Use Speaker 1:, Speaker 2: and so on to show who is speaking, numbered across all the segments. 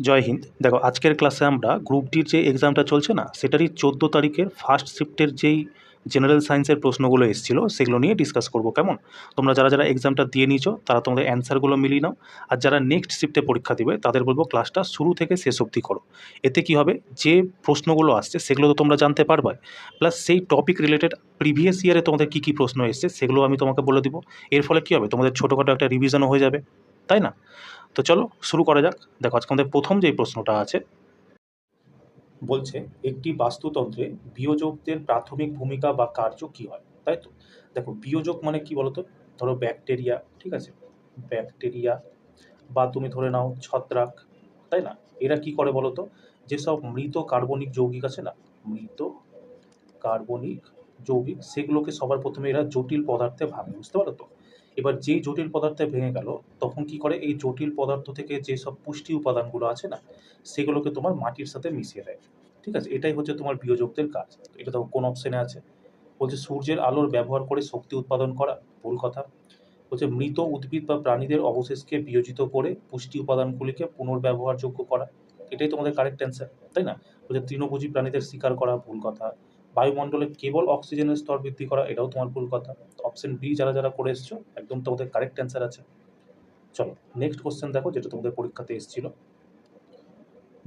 Speaker 1: জয় হিন্দ। দেখো, আজকের ক্লাসে আমরা গ্রুপ ডির যে এক্সামটা চলছে না, সেটারই 14 তারিখের ফার্স্ট শিফটের যেই জেনারেল সায়েন্সের প্রশ্নগুলো এসেছিল সেগুলো নিয়ে ডিসকাস করব। কেমন? তোমরা যারা যারা এক্সামটা দিয়ে নিয়েছো তারা তোমাদের অ্যান্সারগুলো মিলিয়ে নাও, আর যারা নেক্সট শিফটে পরীক্ষা দিবে তাদের বলবো ক্লাসটা শুরু থেকে শেষ অবধি করো। এতে কি হবে, যে প্রশ্নগুলো আসছে সেগুলো তো তোমরা জানতে পারবে, প্লাস সেই টপিক রিলেটেড প্রিভিয়াস ইয়ারে তোমাদের কী কী প্রশ্ন এসছে সেগুলো আমি তোমাকে বলে দিব। এর ফলে কী হবে, তোমাদের ছোটোখাটো একটা রিভিশনও হয়ে যাবে, তাই না? তো চলো শুরু করা যাক। দেখো, আজকে আমাদের প্রথম যেই প্রশ্নটা আছে, বলছে একটি বাস্তুতন্ত্রে বিয়োজকদের প্রাথমিক ভূমিকা বা কার্য কি হয়, তাই তো? দেখো, বিয়োজক মানে কি বলতো? ধরো ব্যাকটেরিয়া, ঠিক আছে, ব্যাকটেরিয়া, বা তুমি ধরে নাও ছত্রাক, তাই না? এরা কি করে বলতো? যেসব মৃত কার্বনিক যৌগিক আছে না, মৃত কার্বনিক যৌগিক, সেগুলোকে সবার প্রথমে এরা জটিল পদার্থে ভাঙে, বুঝতে পারো তো? এবার যেই জটিল পদার্থে ভেঙে গেল, তখন কি করে, এই জটিল পদার্থ থেকে যেসব পুষ্টি উপাদানগুলো আছে না, সেগুলোকে তোমার মাটির সাথে মিশিয়ে দেয়, ঠিক আছে? এটাই হচ্ছে তোমার বিয়োজকদের কাজ। এটা দেখো কোন অপশনে আছে। বলছে সূর্যের আলোর ব্যবহার করে শক্তি উৎপাদন করা, ভুল কথা। বলছে মৃত উদ্ভিদ বা প্রাণীদের অবশেষকে বিয়োজিত করে পুষ্টি উপাদানগুলিকে পুনর্ব্যবহারযোগ্য করা, এটাই তোমাদের কারেক্ট অ্যান্সার, তাই না? বলছে তৃণভোজী প্রাণীদের শিকার করা, ভুল কথা। বায়ুমণ্ডলে কেবল অক্সিজেনের স্তর বৃদ্ধি করা, এটাও তোমার ভুল কথা। অপশন বি যারা যারা করে এসছো একদম তোমাদের কারেক্ট অ্যান্সার আছে। চলো নেক্সট কোশ্চেন দেখো, যেটা তোমাদের পরীক্ষাতে এসেছিল।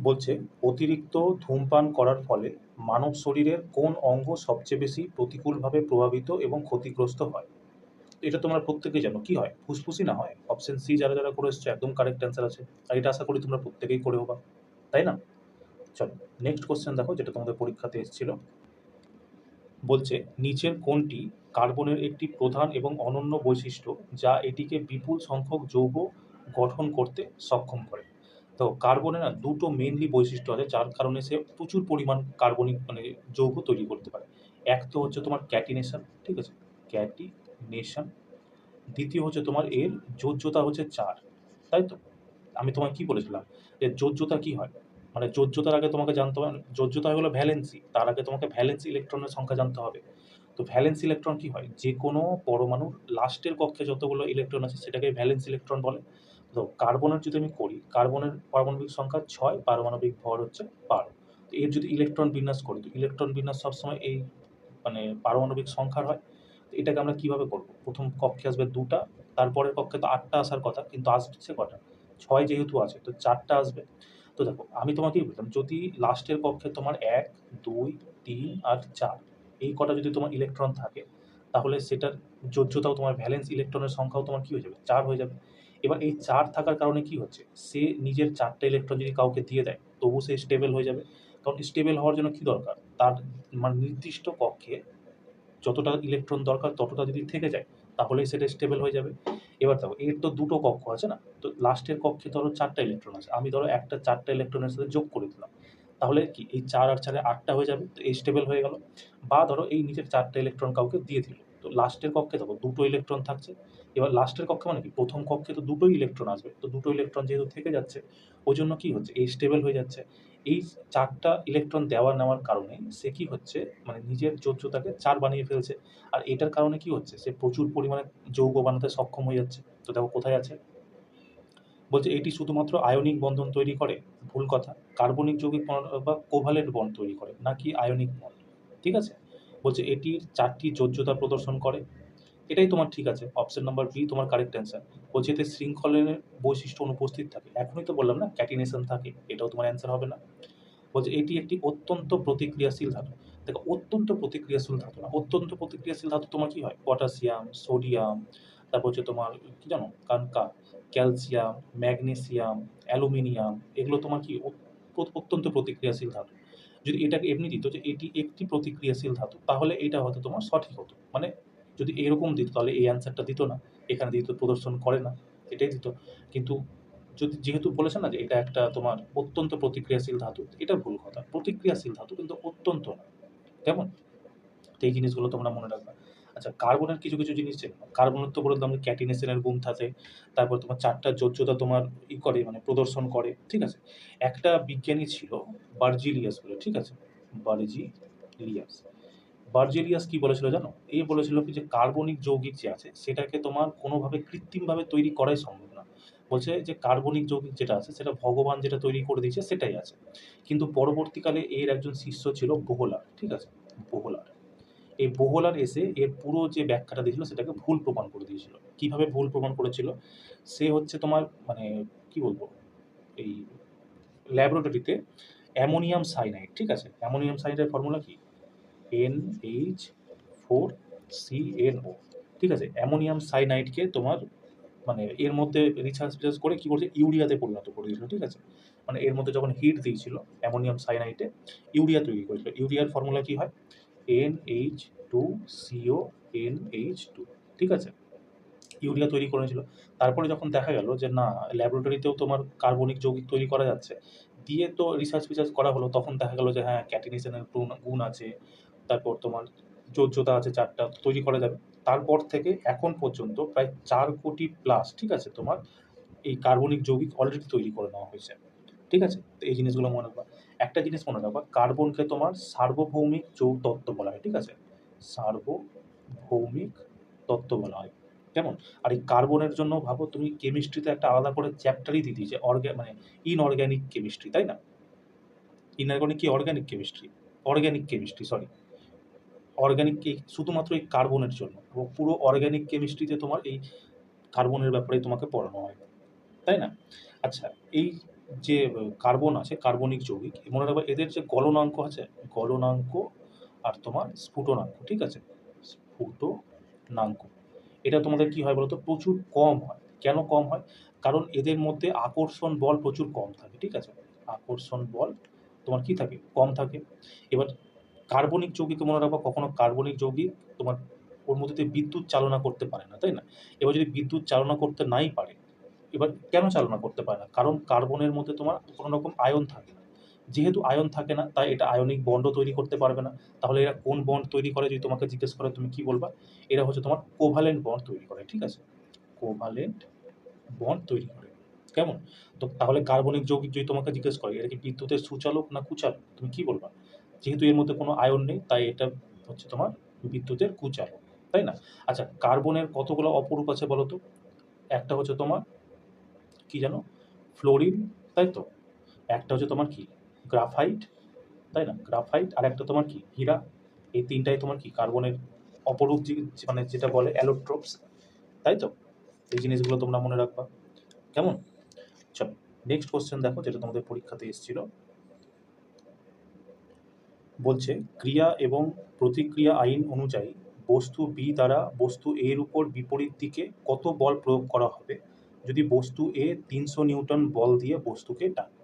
Speaker 1: বলছে অতিরিক্ত ধূমপান করার ফলে মানব শরীরের কোন অঙ্গ সবচেয়ে বেশি প্রতিকূলভাবে প্রভাবিত এবং ক্ষতিগ্রস্ত হয়? এটা তোমরা প্রত্যেকেই জানো, কি হয়? ফুসফুসই না হয়। অপশন সি যারা যারা করে এসছো একদম কারেক্ট অ্যান্সার আছে, আর এটা আশা করি তোমরা প্রত্যেকেই করে হবা, তাই না? চলো নেক্সট কোশ্চেন দেখো, যেটা তোমাদের পরীক্ষাতে এসেছিল। বলছে নিচের কোনটি কার্বনের একটি প্রধান এবং অনন্য বৈশিষ্ট্য যা এটিকে বিপুল সংখ্যক যৌগ গঠন করতে সক্ষম করে? তো কার্বনের না দুটো মেইনলি বৈশিষ্ট্য আছে যার কারণে সে প্রচুর পরিমাণ কার্বনিক যৌগ তৈরি করতে পারে। এক তো হচ্ছে তোমার ক্যাটিনেশন, ঠিক আছে, ক্যাটিনেশন। দ্বিতীয় হচ্ছে তোমার এর যোজ্যতা হচ্ছে 4, তাই তো? আমি তোমায় কি বলেছিলাম যে যোজ্যতা কি হয়, মানে যোজ্যতার আগে তোমাকে জানতে হবে, যোজ্যতা হলো ভ্যালেন্সি, তার আগে তোমাকে ভ্যালেন্সি ইলেকট্রনের সংখ্যা জানতে হবে। তো ভ্যালেন্স ইলেকট্রন কি হয়, যে কোনো পরমাণুর লাস্টের কক্ষে যতগুলো ইলেকট্রন আছে সেটাকে ভ্যালেন্স ইলেকট্রন বলে। তো কার্বনের যদি আমি করি, কার্বনের পারমাণবিক সংখ্যা 6, পারমাণবিক ভর হচ্ছে 12। তো এর যদি ইলেকট্রন বিন্যাস করি, তো ইলেকট্রন বিন্যাস সবসময় এই পারমাণবিক সংখ্যার হয়। তো এটাকে আমরা কিভাবে করব? প্রথম কক্ষে আসবে 2টা, তারপরের কক্ষে তো 8টা আসার কথা, কিন্তু আসছে কটা? 6 যেহেতু আছে তো 4টা আসবে। তো দেখো আমি তোমাকেই বললাম, যদি লাস্টের কক্ষে তোমার 1, 2, 3 আর 4 এই কটা যদি তোমার ইলেকট্রন থাকে, তাহলে সেটার যোজ্যতাও তোমার ভ্যালেন্স ইলেকট্রনের সংখ্যাও তোমার কি হয়ে যাবে? 4 হয়ে যাবে। এবার এই 4 থাকার কারণে কি হচ্ছে, সে নিজের 4টা ইলেকট্রন যদি কাউকে দিয়ে দেয় তবু সে স্টেবল হয়ে যাবে। কারণ স্টেবল হওয়ার জন্য কি দরকার, তার মানে নির্দিষ্ট কক্ষে যতটা ইলেকট্রন দরকার ততটা যদি থেকে যায় তাহলেই সেটা স্টেবল হয়ে যাবে। এবার দেখো এর তো দুটো কক্ষ আছে না, তো লাস্টের কক্ষে ধরো 4টা ইলেকট্রন আছে, আমি ধরো একটা 4টা ইলেকট্রনের সাথে যোগ করে দিলাম, তাহলে কি এই 4 আর 4 8টা হয়ে যাবে, তো এই স্টেবল হয়ে গেল। বা ধরো এই নিচের 4টা ইলেকট্রন কাউকে দিয়ে দিল, তো লাস্টের কক্ষে দেখো দুটো ইলেকট্রন থাকছে। এবার লাস্টের কক্ষে মানে কি, প্রথম কক্ষে তো দুটোই ইলেকট্রন আসবে, তো দুটো ইলেকট্রন যেহেতু থেকে যাচ্ছে ওই জন্য কি হচ্ছে, এই স্টেবল হয়ে যাচ্ছে। এই 4টা ইলেকট্রন দেওয়া নেওয়ার কারণে সে কি হচ্ছে, মানে নিজের যোজ্যতাকে 4 বানিয়ে ফেলছে। আর এটার কারণে কি হচ্ছে, সে প্রচুর পরিমাণে যৌগ বানাতে সক্ষম হয়ে যাচ্ছে। তো দেখো কোথায় আছে, বলছে এটি শুধুমাত্র আয়নিক বন্ধন তৈরি করে, ভুল কথা। কার্বনিক যৌগিক বা কোভালেন্ট বন্ড তৈরি করে, নাকি আয়নিক বন্ড, ঠিক আছে? বলছে এটির 4টি যোজ্যতা প্রদর্শন করে, এটাই তোমার ঠিক আছে। অপশন নাম্বার বি তোমার কারেক্ট অ্যান্সার। বলছে এতে শৃঙ্খলের বৈশিষ্ট্য অনুপস্থিত থাকে, এখনই তো বললাম না ক্যাটিনেশন থাকে, এটাও তোমার অ্যান্সার হবে না। বলছে এটি একটি অত্যন্ত প্রতিক্রিয়াশীল ধাতু। দেখো অত্যন্ত প্রতিক্রিয়াশীল ধাতু না, অত্যন্ত প্রতিক্রিয়াশীল ধাতু তোমার কি হয়, পটাশিয়াম, সোডিয়াম, তারপর হচ্ছে তোমার কি জানো, কানকা, ক্যালসিয়াম, ম্যাগনেসিয়াম, অ্যালুমিনিয়াম, এগুলো তোমার কি অত্যন্ত প্রতিক্রিয়াশীল ধাতু। যদি এটাকে এমনি দিত যে এটি একটি প্রতিক্রিয়াশীল ধাতু, তাহলে এটা হয়তো তোমার সঠিক হতো। মানে যদি এরকম দিত তাহলে এই অ্যান্সারটা দিত না, এখানে দিত প্রদর্শন করে না, এটাই দিত। কিন্তু যদি যেহেতু বলেছে না যে এটা একটা তোমার অত্যন্ত প্রতিক্রিয়াশীল ধাতু, এটা ভুল কথা, প্রতিক্রিয়াশীল ধাতু কিন্তু অত্যন্ত না, কেমন? তো এই জিনিসগুলো তোমরা মনে রাখবে। আচ্ছা কার্বনের কিছু কিছু জিনিস চেনো, কার্বনের তো বলে দিলাম ক্যাটিনেশনের গুণ থাকে, তারপর তোমার 4টা যোজ্যতা তোমার করে মানে প্রদর্শন করে, ঠিক আছে? একটা বিজ্ঞানী ছিল বার্জিলিয়াস বলে, ঠিক আছে, বার্জিলিয়াস। বার্জেলিয়াস কি বলেছিল জানো, এই বলেছিল কি যে কার্বনিক যৌগিক যে আছে সেটাকে তোমার কোনোভাবে কৃত্রিমভাবে তৈরি করাই সম্ভব না। বলছে যে কার্বনিক যৌগিক যেটা আছে সেটা ভগবান যেটা তৈরি করে দিয়েছে সেটাই আছে, কিন্তু পরবর্তীকালে এর একজন শিষ্য ছিল বোহলার, ঠিক আছে, বোহলার। এই বোহলার এসে এর পুরো যে ব্যাখ্যাটা দিয়েছিল সেটাকে ভুল প্রমাণ করে দিয়েছিল। কিভাবে ভুল প্রমাণ করেছিল? সে হচ্ছে তোমার মানে কি বলবো, এই ল্যাবরেটরিতে অ্যামোনিয়াম সাইনাইড, ঠিক আছে, অ্যামোনিয়াম সাইনাইডের ফর্মুলা কি? NH4CnO, ঠিক আছে। অ্যামোনিয়াম সাইনাইডকে তোমার মানে এর মধ্যে রিসার্চ করে কি করছে, ইউরিয়াতে পরিণত করে দিয়েছিল, ঠিক আছে। মানে এর মধ্যে যখন হিট দিয়েছিল অ্যামোনিয়াম সাইনাইডে ইউরিয়া তৈরি করেছিল। ইউরিয়ার ফর্মুলা কি হয়? NH2CONH2, ঠিক আছে, ইউরিয়া তৈরি করেছিল। তারপরে যখন দেখা গেল যে না, ল্যাবরেটরিতেও তোমার কার্বনিক যৌগিক তৈরি করা যাচ্ছে, দিয়ে তো রিসার্চ করা হলো, তখন দেখা গেল যে হ্যাঁ ক্যাটিনেশনের গুণ আছে, তারপর তোমার যোজ্যতা আছে 4টা, তৈরি করা যাবে। তারপর থেকে এখন পর্যন্ত প্রায় 4 কোটি প্লাস, ঠিক আছে, তোমার এই কার্বনিক যৌগিক অলরেডি তৈরি করে নেওয়া হয়েছে, ঠিক আছে। তো এই জিনিসগুলো মনে রাখবা। একটা জিনিস মনে রাখবা, কার্বনকে তোমার সার্বভৌমিক তত্ত্ব বলা হয়, ঠিক আছে, সার্বভৌমিক তত্ত্ব বলা হয়। কেমন? আর এই কার্বনের জন্য ভাবো তুমি কেমিস্ট্রিতে একটা আলাদা করে চ্যাপ্টারই দিয়ে দিয়েছে, মানে ইনঅর্গ্যানিক কেমিস্ট্রি, তাই না? ইনঅর্গ্যানিক কি organic chemistry? Organic chemistry, sorry, organic শুধুমাত্র এই কার্বনের জন্য, এবং পুরো অর্গ্যানিক কেমিস্ট্রিতে তোমার এই কার্বনের ব্যাপারে তোমাকে পড়ানো হয়, তাই না? আচ্ছা, এই যে কার্বন আছে, কার্বনিক যৌগিক, মনে রাখবা এদের যে গলনাঙ্ক আছে, গলনাঙ্ক আর তোমার স্ফুটনাঙ্ক, ঠিক আছে, স্ফুটনাঙ্ক, এটা তোমাদের কি হয় বলতো, প্রচুর কম হয়। কেন কম হয়? কারণ এদের মধ্যে আকর্ষণ বল প্রচুর কম থাকে, ঠিক আছে, আকর্ষণ বল তোমার কি থাকে, কম থাকে। এবার কার্বনিক যৌগিকে মনে রাখবা, কখনো কার্বনিক যৌগিক তোমার ওর মধ্যে দিয়ে বিদ্যুৎ চালনা করতে পারে না, তাই না? এবার যদি বিদ্যুৎ চালনা করতে নাই পারে, এবার কেন চালনা করতে পারে না? কারণ কার্বনের মধ্যে তোমার কোনো রকম আয়ন থাকে না। যেহেতু আয়ন থাকে না, তাই এটা আয়নিক বন্ডও তৈরি করতে পারবে না। তাহলে এরা কোন বন্ড তৈরি করে যদি তোমাকে জিজ্ঞেস করে, তুমি কি বলবা? এরা হচ্ছে তোমার কোভালেন্ট বন্ড তৈরি করে, ঠিক আছে, কোভালেন্ট বন্ড তৈরি করে। কেমন? তো তাহলে কার্বনিক যৌগিক যদি তোমাকে জিজ্ঞেস করে এটা কি বিদ্যুতের সুচালক না কুচালক, তুমি কি বলবা? যেহেতু এর মধ্যে কোনো আয়ন নেই, তাই এটা হচ্ছে তোমার বিদ্যুতের কুচালক, তাই না? আচ্ছা, কার্বনের কতগুলো অপরূপ আছে বলো তো? একটা হচ্ছে তোমার কি জানো, ফ্লোরিন, তাই তো। একটা হচ্ছে তোমার কি, গ্রাফাইট, তাই না, গ্রাফাইট। আর একটা তোমার কি, হীরা। এই তিনটাই তোমার কি কার্বনের অপরূপ, মানে যেটা বলে অ্যালোট্রোপস, তাই তো। এই জিনিসগুলো তোমরা মনে রাখবা, কেমন? চলো নেক্সট কোশ্চেন দেখো, যেটা তোমাদের পরীক্ষাতে এসেছিল। বলছে ক্রিয়া এবং প্রতিক্রিয়া আইন অনুযায়ী বস্তু বি দ্বারা বস্তু এর উপর বিপরীত দিকে কত বল প্রয়োগ করা হবে যদি বস্তু এ 300 নিউটন বল দিয়ে বস্তুকে টানে।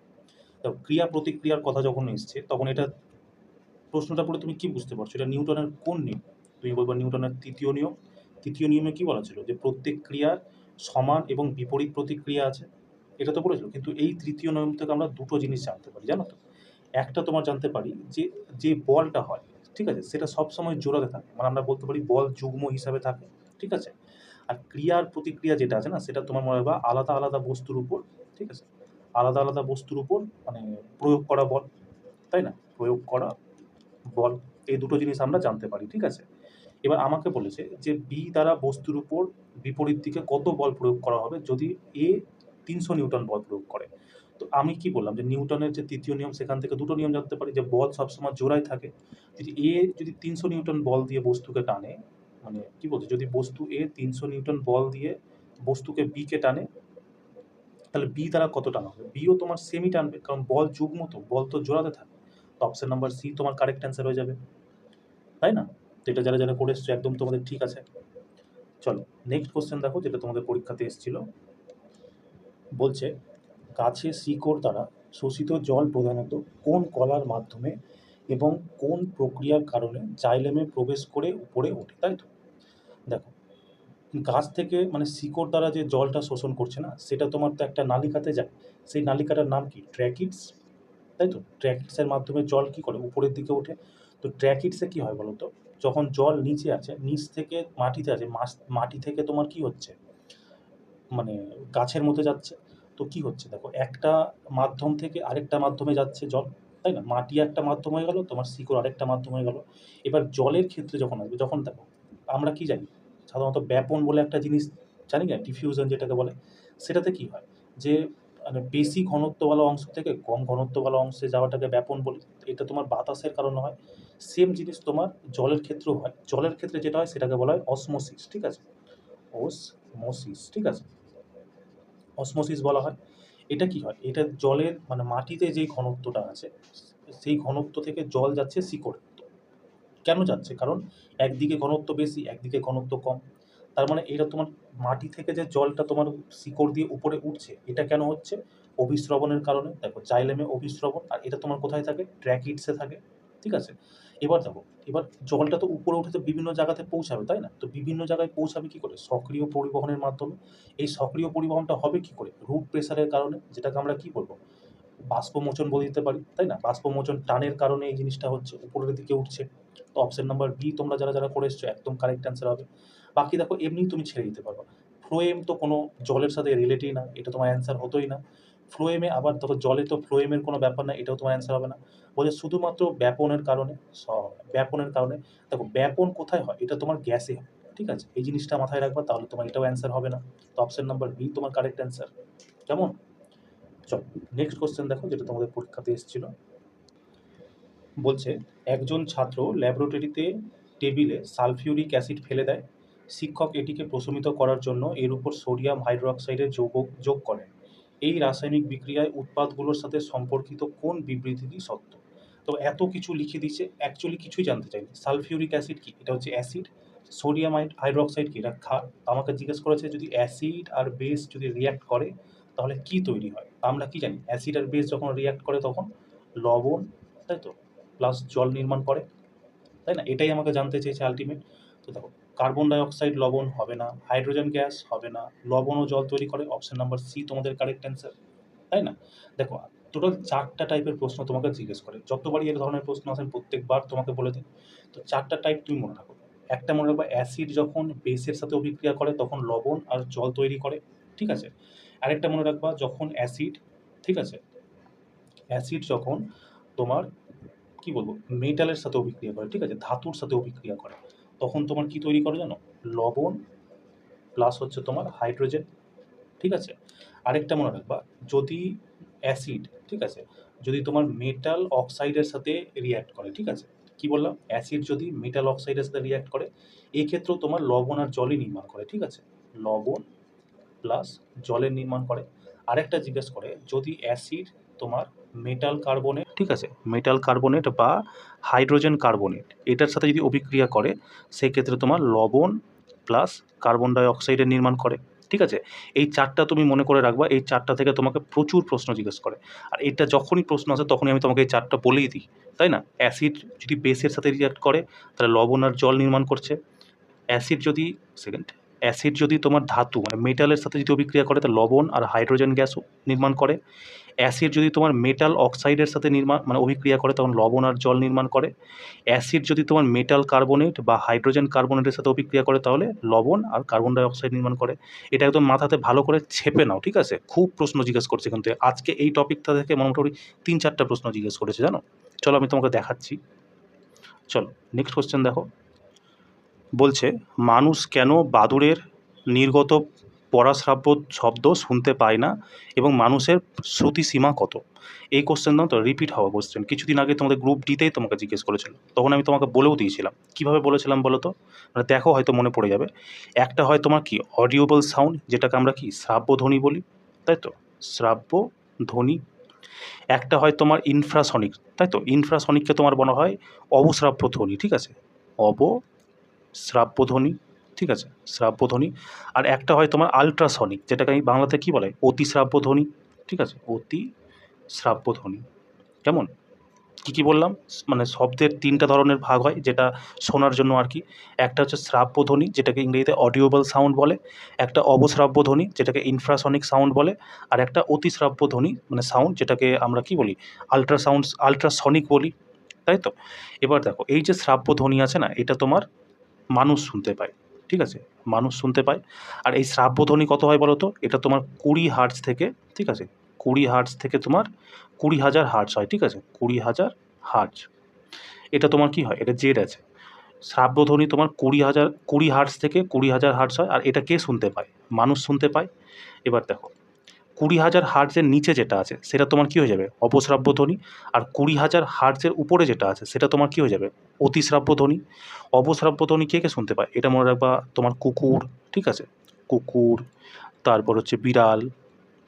Speaker 1: তো ক্রিয়া প্রতিক্রিয়ার কথা যখন এসছে, তখন এটা প্রশ্নটা পড়ে তুমি কি বুঝতে পারছো? এটা নিউটনের কোন নিয়ম? তুমি বলবো নিউটনের তৃতীয় নিয়ম। তৃতীয় নিয়মে কি বলা ছিল? যে প্রত্যেক ক্রিয়ার সমান এবং বিপরীত প্রতিক্রিয়া আছে, এটা তো বলেছিল। কিন্তু এই তৃতীয় নিয়ম থেকে আমরা দুটো জিনিস জানতে পারি, জানো তো। একটা তোমার জানতে পারি যে যে বলটা হয়, ঠিক আছে, সেটা সবসময় জোড়াতে থাকে, মানে আমরা বলতে পারি বল যুগ্ম হিসাবে থাকে, ঠিক আছে। আর ক্রিয়ার প্রতিক্রিয়া যেটা আছে না, সেটা তোমার মনে রাখবা আলাদা আলাদা বস্তুর উপর, ঠিক আছে, আলাদা আলাদা বস্তুর উপর মানে প্রয়োগ করা বল, তাই না, প্রয়োগ করা বল। এই দুটো জিনিস আমরা জানতে পারি, ঠিক আছে। এবার আমাকে বলেছে যে বি দ্বারা বস্তুর উপর বিপরীত দিকে কত বল প্রয়োগ করা হবে যদি এ 300 নিউটন বল প্রয়োগ করে। তো আমি কি বললাম যে নিউটনের যে তৃতীয় নিয়ম, সেখান থেকে দুটো নিয়ম জানতে পারি, যে বল সবসময় জোড়ায় থাকে। যদি এ যদি 300 নিউটন বল দিয়ে বস্তুকে টানে, মানে কি বলছে, যদি বস্তু এ 300 নিউটন বল দিয়ে বস্তুকে বি কে টানে, তাহলে বি দ্বারা কত টানা হবে? বিও তোমার সেমি টানবে, কারণ বল যুগ্ম, তো বল তো জোড়াতে থাকে। তো অপশন নাম্বার সি তোমার কারেক্ট অ্যান্সার হয়ে যাবে, তাই না? তো এটা যারা যারা করে এসছো একদম তোমাদের ঠিক আছে। চলো নেক্সট কোশ্চেন দেখো, যেটা তোমাদের পরীক্ষাতে এসেছিল। বলছে গাছের শিকড় দ্বারা শোষিত জল প্রধানত কোন কলার মাধ্যমে এবং কোন প্রক্রিয়ার কারণে জাইলেমে প্রবেশ করে উপরে ওঠে, তাই তো। দেখো, গাছ থেকে মানে শিকড় দ্বারা যে জলটা শোষণ করছে না, সেটা তোমার তো একটা নালিকাতে যায়। সেই নালিকাটার নাম কি? ট্র্যাকিটস, তাই তো। ট্র্যাকিটসের মাধ্যমে জল কি করে উপরের দিকে ওঠে। তো ট্র্যাকিটসে কি হয় বলো তো, যখন জল নিচে আছে, নিচ থেকে মাটিতে আছে, মাটি থেকে তোমার কি হচ্ছে, মানে গাছের মধ্যে যাচ্ছে। তো কি হচ্ছে দেখো, একটা মাধ্যম থেকে আরেকটা মাধ্যমে যাচ্ছে জল, তাই না। মাটি একটা মাধ্যম হয়ে গেল, তোমার শিকড় আরেকটা মাধ্যম হয়ে গেল। এবার জলের ক্ষেত্রে যখন আসবে, যখন দেখো আমরা কি জানি, সাধারণত ব্যাপন বলে একটা জিনিস জানি না, ডিফিউশন যেটাকে বলে, সেটাতে কি হয়, যে মানে বেশি ঘনত্বওয়ালা অংশ থেকে কম ঘনত্বওয়ালা অংশে যাওয়াটাকে ব্যাপন বলি। এটা তোমার বাতাসের কারণে হয়। সেম জিনিস তোমার জলের ক্ষেত্রেও হয়। জলের ক্ষেত্রে যেটা হয় সেটাকে বলা হয় অসমোসিস, ঠিক আছে? অসমোসিস, ঠিক আছে? অসমোসিস বলা হয়। এটা কি হয়? এটা জলের মানে মাটিতে যেই ঘনত্বটা আছে, সেই ঘনত্ব থেকে জল যাচ্ছে শিকড়ে। কেন যাচ্ছে? কারণ একদিকে ঘনত্ব বেশি, একদিকে ঘনত্ব কম। তার মানে এটা তোমার মাটি থেকে যে জলটা তোমার শিকড় দিয়ে উপরে উঠছে, এটা কেন হচ্ছে? অভিস্রবণের কারণে। দেখো জাইলেমে অভিস্রবণ, আর এটা তোমার কোথায় থাকে? ট্র্যাকিডসে থাকে, ঠিক আছে? এবার দেখো, এবার জলটা তো উপরে উঠে তো বিভিন্ন জায়গাতে পৌঁছাবে, তাই না? তো বিভিন্ন জায়গায় পৌঁছাবে কি করে? সক্রিয় পরিবহনের মাধ্যমে। এই সক্রিয় পরিবহনটা হবে কি করে? রুট প্রেসারের কারণে, যেটাকে আমরা কি বলবো? বাষ্পমোচন বলে দিতে পারি, তাই না? বাষ্পমোচন টানের কারণে এই জিনিসটা হচ্ছে, উপরের দিকে উঠছে। তো অপশন নাম্বার বি তোমরা যারা যারা করে এসছো একদম কারেক্ট অ্যান্সার হবে। বাকি দেখো এমনি তুমি ছেড়ে দিতে পারবা। ফ্লোয়েম তো কোনো জলের সাথে রিলেটেই না, এটা তোমার অ্যান্সার হতোই না। ফ্লোয়েমে আবার দেখো জলে তো ফ্লোয়েমের কোনো ব্যাপার না, এটাও তোমার অ্যান্সার হবে না। বলে শুধুমাত্র ব্যাপনের কারণে, ব্যাপনের কারণে। দেখো ব্যাপন কোথায় হয়? এটা তোমার গ্যাসে হয়, ঠিক আছে? এই জিনিসটা মাথায় রাখবা, তাহলে তোমার এটাও অ্যান্সার হবে না। তো অপশন নাম্বার বি তোমার কারেক্ট অ্যান্সার। কেমন? চলো নেক্সট কোশ্চেন দেখো, যেটা তোমাদের পরীক্ষাতে এসেছিল। বলছে একজন ছাত্র ল্যাবরেটরিতে টেবিলে সালফিউরিক অ্যাসিড ফেলে দেয়। শিক্ষক এটিকে প্রশমিত করার জন্য এর উপর সোডিয়াম হাইড্রোক্সাইডের যোগ করেন। এই রাসায়নিক বিক্রিয়ায় উৎপাদগুলোর সাথে সম্পর্কিত কোন বিবৃতিটি সত্য? তো এত কিছু লিখে দিচ্ছে, অ্যাকচুয়ালি কিছুই জানতে চাইনি। সালফিউরিক অ্যাসিড কি? এটা হচ্ছে অ্যাসিড। সোডিয়াম হাইড্রোক্সাইড কি? এটা ক্ষার। আমাকে জিজ্ঞেস করেছে যদি অ্যাসিড আর বেস যদি রিয়্যাক্ট করে তাহলে কি তৈরি হয়? আমরা কি জানি? অ্যাসিড আর বেস যখন রিয়্যাক্ট করে তখন লবণ, তাই তো, প্লাস জল নির্মাণ করে, তাই না? এটাই আমাকে জানতে চেয়েছে আলটিমেট। তো দেখো কার্বন ডাইঅক্সাইড লবণ হবে না, হাইড্রোজেন গ্যাস হবে না, লবণ ও জল তৈরি করে। অপশন নাম্বার সি তোমাদের কারেক্ট অ্যান্সার, তাই না? দেখো টোটাল 4টা টাইপের প্রশ্ন তোমাকে জিজ্ঞেস করে। যতবারই এর ধরনের প্রশ্ন আসেন প্রত্যেকবার তোমাকে বলে দিই। তো 4টা টাইপ তুমি মনে রাখো। একটা মনে রাখবা, অ্যাসিড যখন বেসের সাথে অভিক্রিয়া করে তখন লবণ আর জল তৈরি করে, ঠিক আছে? আরেকটা মনে রাখবা, যখন অ্যাসিড, ঠিক আছে, অ্যাসিড যখন তোমার কি বলবো মেটালের সাথে অভিক্রিয়া করে, ঠিক আছে, ধাতুর সাথে অভিক্রিয়া করে, তখন তোমার কি তৈরি করে জানো? লবণ প্লাস হচ্ছে তোমার হাইড্রোজেন, ঠিক আছে? আরেকটা মনে রাখবা, যদি অ্যাসিড, ঠিক আছে, যদি তোমার মেটাল অক্সাইডের সাথে রিয়্যাক্ট করে, ঠিক আছে, কি বললাম? অ্যাসিড যদি মেটাল অক্সাইডের সাথে রিয়্যাক্ট করে, এই ক্ষেত্রেও তোমার লবণ আর জলই নির্মাণ করে, ঠিক আছে? লবণ প্লাস জলের নির্মাণ করে। আরেকটা জিজ্ঞেস করে, যদি অ্যাসিড তোমার মেটাল কার্বনেট, ঠিক আছে, মেটাল কার্বনেট বা হাইড্রোজেন কার্বনেট এটার সাথে যদি অভিক্রিয়া করে, সেক্ষেত্রে তোমার লবণ প্লাস কার্বন ডাই অক্সাইডের নির্মাণ করে, ঠিক আছে? এই 4টা তুমি মনে করে রাখবা, এই 4টা থেকে তোমাকে প্রচুর প্রশ্ন জিজ্ঞেস করে। আর এটা যখনই প্রশ্ন আসে তখনই আমি তোমাকে এই 4টা বলেই দিই, তাই না? অ্যাসিড যদি বেসের সাথে রিঅ্যাক্ট করে তাহলে লবণ আর জল নির্মাণ করছে। অ্যাসিড যদি সেকেন্ড অ্যাসিড যদি তোমার ধাতু মানে মেটালের সাথে যদি অভিক্রিয়া করে তাহলে লবণ আর হাইড্রোজেন গ্যাস নির্মাণ করে। অ্যাসিড যদি তোমার মেটাল অক্সাইডের সাথে মানে অভিক্রিয়া করে তখন লবণ আর জল নির্মাণ করে। অ্যাসিড যদি তোমার মেটাল কার্বনেট বা হাইড্রোজেন কার্বনেটের সাথে অভিক্রিয়া করে তাহলে লবণ আর কার্বন ডাই অক্সাইড নির্মাণ করে। এটা একদম মাথাতে ভালো করে ছেপে নাও, ঠিক আছে? খুব প্রশ্ন জিজ্ঞেস করছে কিন্তু আজকে এই টপিকটা থেকে মোটামুটি 3-4টা প্রশ্ন জিজ্ঞেস করেছে, জানো? চলো আমি তোমাকে দেখাচ্ছি। চলো নেক্সট কোশ্চেন দেখো। বলছে মানুষ কেন বাদুড়ের নির্গত পরাশ্রাব্য শব্দ শুনতে পায় না এবং মানুষের শ্রুতিসীমা কত? এই কোশ্চেন দাও তো, রিপিট হওয়া কোশ্চেন। কিছুদিন আগে তোমাদের গ্রুপ ডিতেই তোমাকে জিজ্ঞেস করেছিল, তখন আমি তোমাকে বলেও দিয়েছিলাম। কীভাবে বলেছিলাম বলো তো? মানে দেখো হয়তো মনে পড়ে যাবে। একটা হয় তোমার কি অডিওবল সাউন্ড, যেটাকে আমরা কি শ্রাব্য ধ্বনি বলি, তাই তো, শ্রাব্য ধ্বনি। একটা হয় তোমার ইনফ্রাসনিক, তাই তো, ইনফ্রাসনিককে তোমার বলা হয় অবশ্রাব্য ধ্বনি, ঠিক আছে, শ্রাব্যধ্বনি, ঠিক আছে, শ্রাব্যধ্বনি। আর একটা হয় তোমার আল্ট্রাসনিক, যেটাকে আমি বাংলাতে কী বলে অতি শ্রাব্যধ্বনি, ঠিক আছে, অতি শ্রাব্যধ্বনি। কেমন? কী বললাম? মানে শব্দের 3টা ধরনের ভাগ হয় যেটা শোনার জন্য আর কি। একটা হচ্ছে শ্রাব্যধ্বনি, যেটাকে ইংরেজিতে অডিওবল সাউন্ড বলে। একটা অবশ্রাব্য ধ্বনি, যেটাকে ইনফ্রাসনিক সাউন্ড বলে। আর একটা অতি শ্রাব্য ধ্বনি মানে সাউন্ড, যেটাকে আমরা কি বলি আল্ট্রাসনিক বলি, তাই তো? এবার দেখো এই যে শ্রাব্য ধ্বনি আছে না, এটা তোমার মানুষ শুনতে পায়, ঠিক আছে, মানুষ শুনতে পায়। আর এই শ্রাব্যধ্বনি কত হয় বলো তো? এটা তোমার 20 হার্টজ থেকে, ঠিক আছে, 20 হার্টজ থেকে তোমার 20,000 হার্টজ হয়, ঠিক আছে, 20,000 হার্টজ। এটা তোমার কি হয়? এটা জেড আছে। শ্রাব্যধ্বনি তোমার 20 হার্টজ থেকে 20,000 হার্টজ হয়। আর এটা কে শুনতে পায়? মানুষ শুনতে পায়। এবার দেখো 20,000 হার্টজের নিচে যেটা আছে সেটা তোমার কী হয়ে যাবে অপশ্রাব্য ধ্বনি, আর 20,000 হার্টজের উপরে যেটা আছে সেটা তোমার কী হয়ে যাবে অতিশ্রাব্য ধ্বনি। অপশ্রাব্য ধ্বনি কে কে শুনতে পায়, এটা মনে রাখবা, তোমার কুকুর, ঠিক আছে, কুকুর, তারপর হচ্ছে বিড়াল,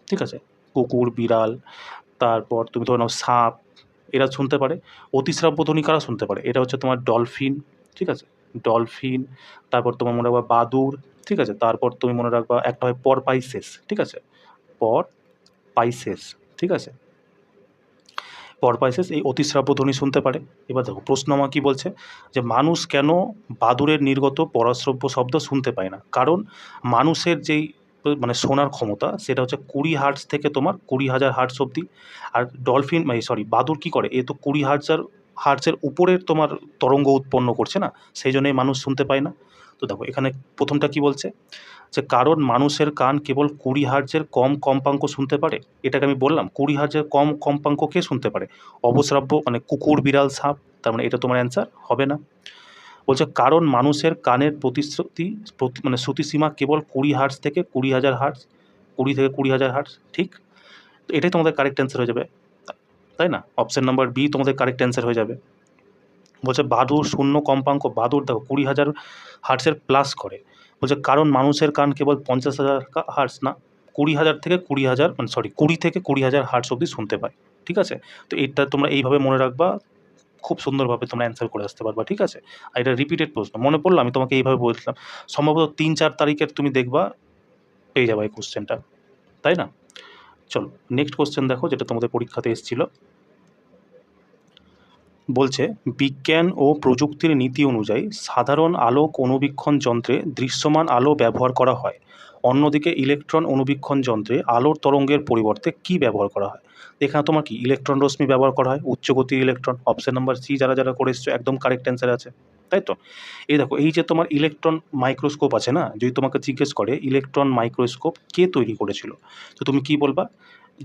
Speaker 1: ঠিক আছে, কুকুর বিড়াল, তারপর তুমি ধরে নাও সাপ, এরা শুনতে পারে। অতিশ্রাব্য ধ্বনি কারা শুনতে পারে, এটা হচ্ছে তোমার ডলফিন, ঠিক আছে, ডলফিন, তারপর তোমার মনে রাখবা বাদুড়, ঠিক আছে, তারপর তুমি মনে রাখবা একটা হয় পরপাইসেস, ঠিক আছে, পরপাইসেস, ঠিক আছে, পরপাইসেস এই অতিশ্রাব্য ধ্বনি শুনতে পারে। এবার দেখো প্রশ্ন আমার কী বলছে, যে মানুষ কেন বাদুড়ের নির্গত পরাশ্রব্য শব্দ শুনতে পায় না, কারণ মানুষের যেই মানে শোনার ক্ষমতা সেটা হচ্ছে 20 হার্টজ থেকে তোমার 20,000 হার্টজ অবধি। আর ডলফিন বাদুড় কী করে, এ তো 20 হার্টজের উপরের তোমার তরঙ্গ উৎপন্ন করছে না, সেই জন্যই মানুষ শুনতে পায় না। তো দেখো এখানে প্রথমটা কি বলছে, যে কারণ মানুষের কান কেবল 20 হার্টজের কম কম্পাঙ্ক শুনতে পারে। এটাকে আমি বললাম 20 হার্টজের কম কম্পাঙ্ক কে শুনতে পারে, অবশ্রাব্য মানে কুকুর বিড়াল সাপ, তার মানে এটা তোমার অ্যান্সার হবে না। বলছে কারণ মানুষের কানের মানে শ্রুতিসীমা কেবল 20 হার্টজ থেকে 20,000 হার্টজ, 20 থেকে 20,000 হার্টজ, ঠিক। তো এটাই তোমাদের কারেক্ট অ্যান্সার হয়ে যাবে, তাই না, অপশন নাম্বার বি তোমাদের কারেক্ট অ্যান্সার হয়ে যাবে। বলছে বাদুড় শূন্য কম্পাঙ্ক, বাদুড় দেখো 20,000 হার্টসের প্লাস করে। বলছে কারণ মানুষের কান কেবল 50,000 হার্টস না, 20,000 থেকে 20,000 মানে 20 থেকে 20,000 হার্টস অবধি শুনতে পায়, ঠিক আছে। তো এটা তোমরা এইভাবে মনে রাখবা, খুব সুন্দরভাবে তোমরা অ্যান্সার করে আসতে পারবা, ঠিক আছে। আর এটা রিপিটেড প্রশ্ন, মনে পড়লো আমি তোমাকে এইভাবে বলছিলাম, সম্ভবত 3-4 তারিখের তুমি দেখবা পেয়ে যাবে এই কোশ্চেনটা, তাই না। চলো নেক্সট কোশ্চেন দেখো, যেটা তোমাদের পরীক্ষাতে এসেছিলো। বলছে বিজ্ঞান ও প্রযুক্তির নীতি অনুযায়ী সাধারণ আলোক অণুবীক্ষণ যন্ত্রে দৃশ্যমান আলো ব্যবহার করা হয়, অন্যদিকে ইলেকট্রন অণুবীক্ষণ যন্ত্রে আলোর তরঙ্গের পরিবর্তে কি ব্যবহার করা হয়। এখানে তোমার কি ইলেকট্রন রশ্মি ব্যবহার করা হয়, উচ্চগতির ইলেকট্রন। অপশন নাম্বার সি যারা যারা করে এসছো একদম কারেক্ট অ্যান্সার আছে, তাই তো। এই দেখো এই যে তোমার ইলেকট্রন মাইক্রোস্কোপ আছে না, যদি তোমাকে জিজ্ঞেস করে ইলেকট্রন মাইক্রোস্কোপ কে তৈরি করেছিল, তো তুমি কি বলবা,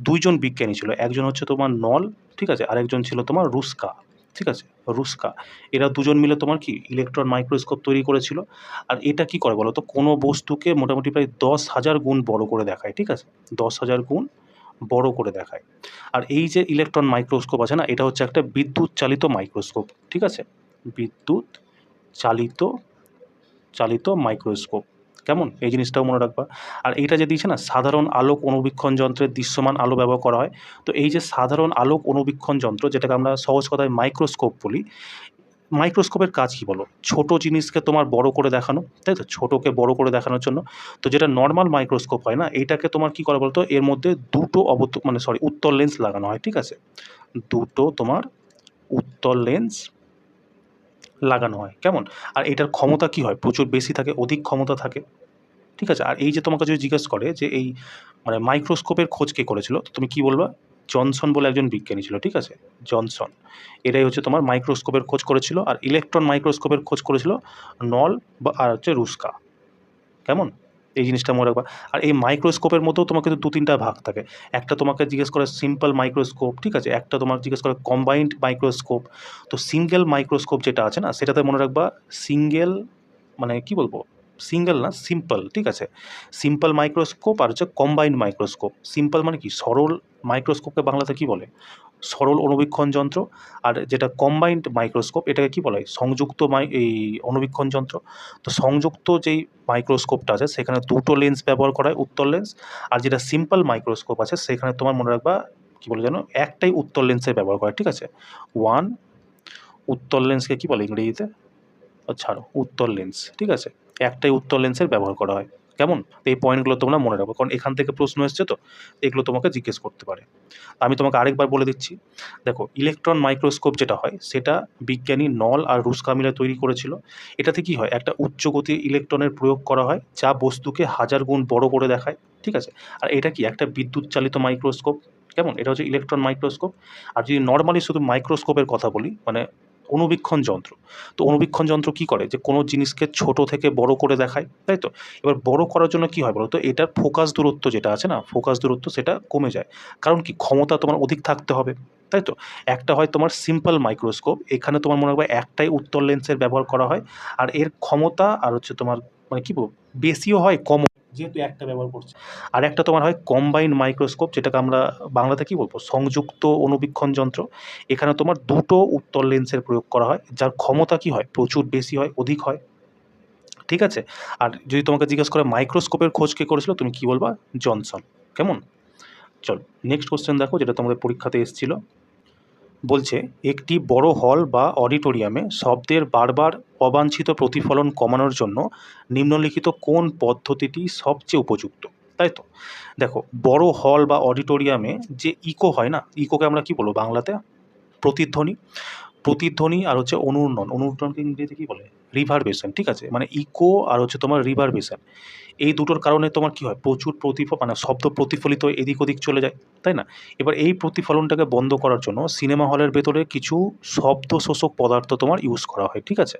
Speaker 1: দুইজন বিজ্ঞানী ছিল, একজন হচ্ছে তোমার নল, ঠিক আছে, আরেকজন ছিল তোমার রুস্কা, ঠিক আছে, রুস্কা। এরা দুজন মিলে তোমার কি ইলেকট্রন মাইক্রোস্কোপ তৈরি করেছিল। আর এটা কি করে বলো তো, কোনো বস্তুকে মোটামুটি প্রায় 10,000 গুণ বড় করে দেখায়, ঠিক আছে, 10,000 গুণ বড় করে দেখায়। আর এই যে ইলেকট্রন মাইক্রোস্কোপ আছে না, এটা হচ্ছে একটা বিদ্যুৎ চালিত মাইক্রোস্কোপ, ঠিক আছে, বিদ্যুৎ চালিত চালিত মাইক্রোস্কোপ, কেমন, এই জিনিসটাও মনে রাখবা। আর এইটা যে দিয়েছে না সাধারণ আলোক অণুবীক্ষণ যন্ত্রের দৃশ্যমান আলো ব্যবহার করা হয়, তো এই যে সাধারণ আলোক অণুবীক্ষণ যন্ত্র, যেটাকে আমরা সহজ কথায় মাইক্রোস্কোপ বলি, মাইক্রোস্কোপের কাজ কী বলো, ছোট জিনিসকে তোমার বড় করে দেখানো, তাই তো, ছোটোকে বড় করে দেখানোর জন্য। তো যেটা নর্মাল মাইক্রোস্কোপ হয় না, এইটাকে তোমার কী করে বলতো, এর মধ্যে দুটো উত্তল লেন্স লাগানো হয়, ঠিক আছে, দুটো তোমার উত্তল লেন্স লাগানো হয়, কেমন। আর এটার ক্ষমতা কী হয়, প্রচুর বেশি থাকে, অধিক ক্ষমতা থাকে, ঠিক আছে। আর এই যে তোমাকে যদি জিজ্ঞেস করে যে এই মানে মাইক্রোস্কোপের খোঁজ কে করেছিল, তো তুমি কী বলবা, জনসন বলে একজন বিজ্ঞানী ছিল, ঠিক আছে, জনসন। এটাই হচ্ছে তোমার মাইক্রোস্কোপের খোঁজ করেছিল। আর ইলেকট্রন মাইক্রোস্কোপের খোঁজ করেছিল নল আর হচ্ছে রুস্কা, কেমন, এই জিনিসটা মনে রাখবা। আর এই মাইক্রোস্কোপের মধ্যেও তোমার কিন্তু 2-3টা ভাগ থাকে, একটা তোমাকে জিজ্ঞেস করে সিম্পল মাইক্রোস্কোপ, ঠিক আছে, একটা তোমার জিজ্ঞেস করে কম্বাইন্ড মাইক্রোস্কোপ। তো সিঙ্গেল মাইক্রোস্কোপ যেটা আছে না, সেটাতে মনে রাখবা সিঙ্গেল মানে কি বলবো, সিঙ্গেল না সিম্পল, ঠিক আছে, সিম্পল মাইক্রোস্কোপ আর হচ্ছে কম্বাইন্ড মাইক্রোস্কোপ। সিম্পল মানে কি সরল, মাইক্রোস্কোপকে বাংলাতে কি বলে, সরল অণুবীক্ষণ যন্ত্র। আর যেটা কম্বাইন্ড মাইক্রোস্কোপ, এটাকে কি বলে, সংযুক্ত এই অণুবীক্ষণ যন্ত্র। তো সংযুক্ত যেই মাইক্রোস্কোপটা আছে সেখানে দুটো লেন্স ব্যবহার করা হয়, উত্তল লেন্স। আর যেটা সিম্পল মাইক্রোস্কোপ আছে সেখানে তোমার মনে রাখবা কী বলে জানো, একটাই উত্তল লেন্সের ব্যবহার করা হয়, ঠিক আছে, ওয়ান উত্তল লেন্সকে কী বলে ইংরেজিতে, ছাড়ো উত্তল লেন্স, ঠিক আছে, একটাই উত্তল লেন্সের ব্যবহার করা হয়, কেমন। এই পয়েন্টগুলো তোমরা মনে রাখো, কারণ এখান থেকে প্রশ্ন এসছে, তো এগুলো তোমাকে জিজ্ঞেস করতে পারে। আমি তোমাকে আরেকবার বলে দিচ্ছি, দেখো ইলেকট্রন মাইক্রোস্কোপ যেটা হয় সেটা বিজ্ঞানী নল আর রুস্কা মিলে তৈরি করেছিল। এটাতে কি হয়, একটা উচ্চ গতির ইলেকট্রনের প্রয়োগ করা হয় যা বস্তুকে 1000 গুণ বড় করে দেখায়, ঠিক আছে। আর এটা কি একটা বিদ্যুৎ চালিত মাইক্রোস্কোপ, কেমন, এটা হচ্ছে ইলেকট্রন মাইক্রোস্কোপ। আর যদি নর্মালি শুধু মাইক্রোস্কোপের কথা বলি, মানে অণুবীক্ষণ যন্ত্র, তো অণুবীক্ষণ যন্ত্র কী করে, যে কোনো জিনিসকে ছোট থেকে বড় করে দেখায়, তাই তো। এবার বড় করার জন্য কী হয় বলো তো, এটার ফোকাস দূরত্ব যেটা আছে না, ফোকাস দূরত্ব সেটা কমে যায়, কারণ কি ক্ষমতা তোমার অধিক থাকতে হবে, তাই তো। একটা হয় তোমার সিম্পল মাইক্রোস্কোপ, এখানে তোমার মনে হয় একটাই উত্তল লেন্সের ব্যবহার করা হয়। আর এর ক্ষমতা আর হচ্ছে তোমার মানে কী বলবো, বেশিও হয় কমও, যেহেতু একটা ব্যবহার করছি। আর একটা তোমার হয় কম্বাইন্ড মাইক্রোস্কোপ, যেটাকে আমরা বাংলাতে কী বলবো, সংযুক্ত অনুবীক্ষণ যন্ত্র। এখানে তোমার দুটো উত্তল লেন্সের প্রয়োগ করা হয়, যার ক্ষমতা কী হয়, প্রচুর বেশি হয়, অধিক হয়। ঠিক আছে। আর যদি তোমাকে জিজ্ঞেস করে মাইক্রোস্কোপের খোঁজ কে করেছিল, তুমি কী বলবা, জনসন। কেমন? চলো নেক্সট কোশ্চেন দেখো, যেটা তোমাদের পরীক্ষাতে এসেছিল। বলছে একটি বড় হল বা অডিটোরিয়ামে শব্দের বারবার অবাঞ্ছিত প্রতিফলন কমানোর জন্য নিম্নলিখিত কোন পদ্ধতিটি সবচেয়ে উপযুক্ত? তাই তো। দেখো, বড় হল বা অডিটোরিয়ামে যে ইকো হয় না, ইকোকে আমরা কি বলবো বাংলাতে, প্রতিধ্বনি। প্রতিধ্বনি আর হচ্ছে অনুরণন, অনুরণনকে ইংরেজিতে কী বলে, রিভারবেশন। ঠিক আছে, মানে ইকো আর হচ্ছে তোমার রিভারবেশন, এই দুটোর কারণে তোমার কী হয়, প্রচুর মানে শব্দ প্রতিফলিত এদিক ওদিক চলে যায়, তাই না? এবার এই প্রতিফলনটাকে বন্ধ করার জন্য সিনেমা হলের ভেতরে কিছু শব্দ শোষক পদার্থ তোমার ইউজ করা হয়। ঠিক আছে,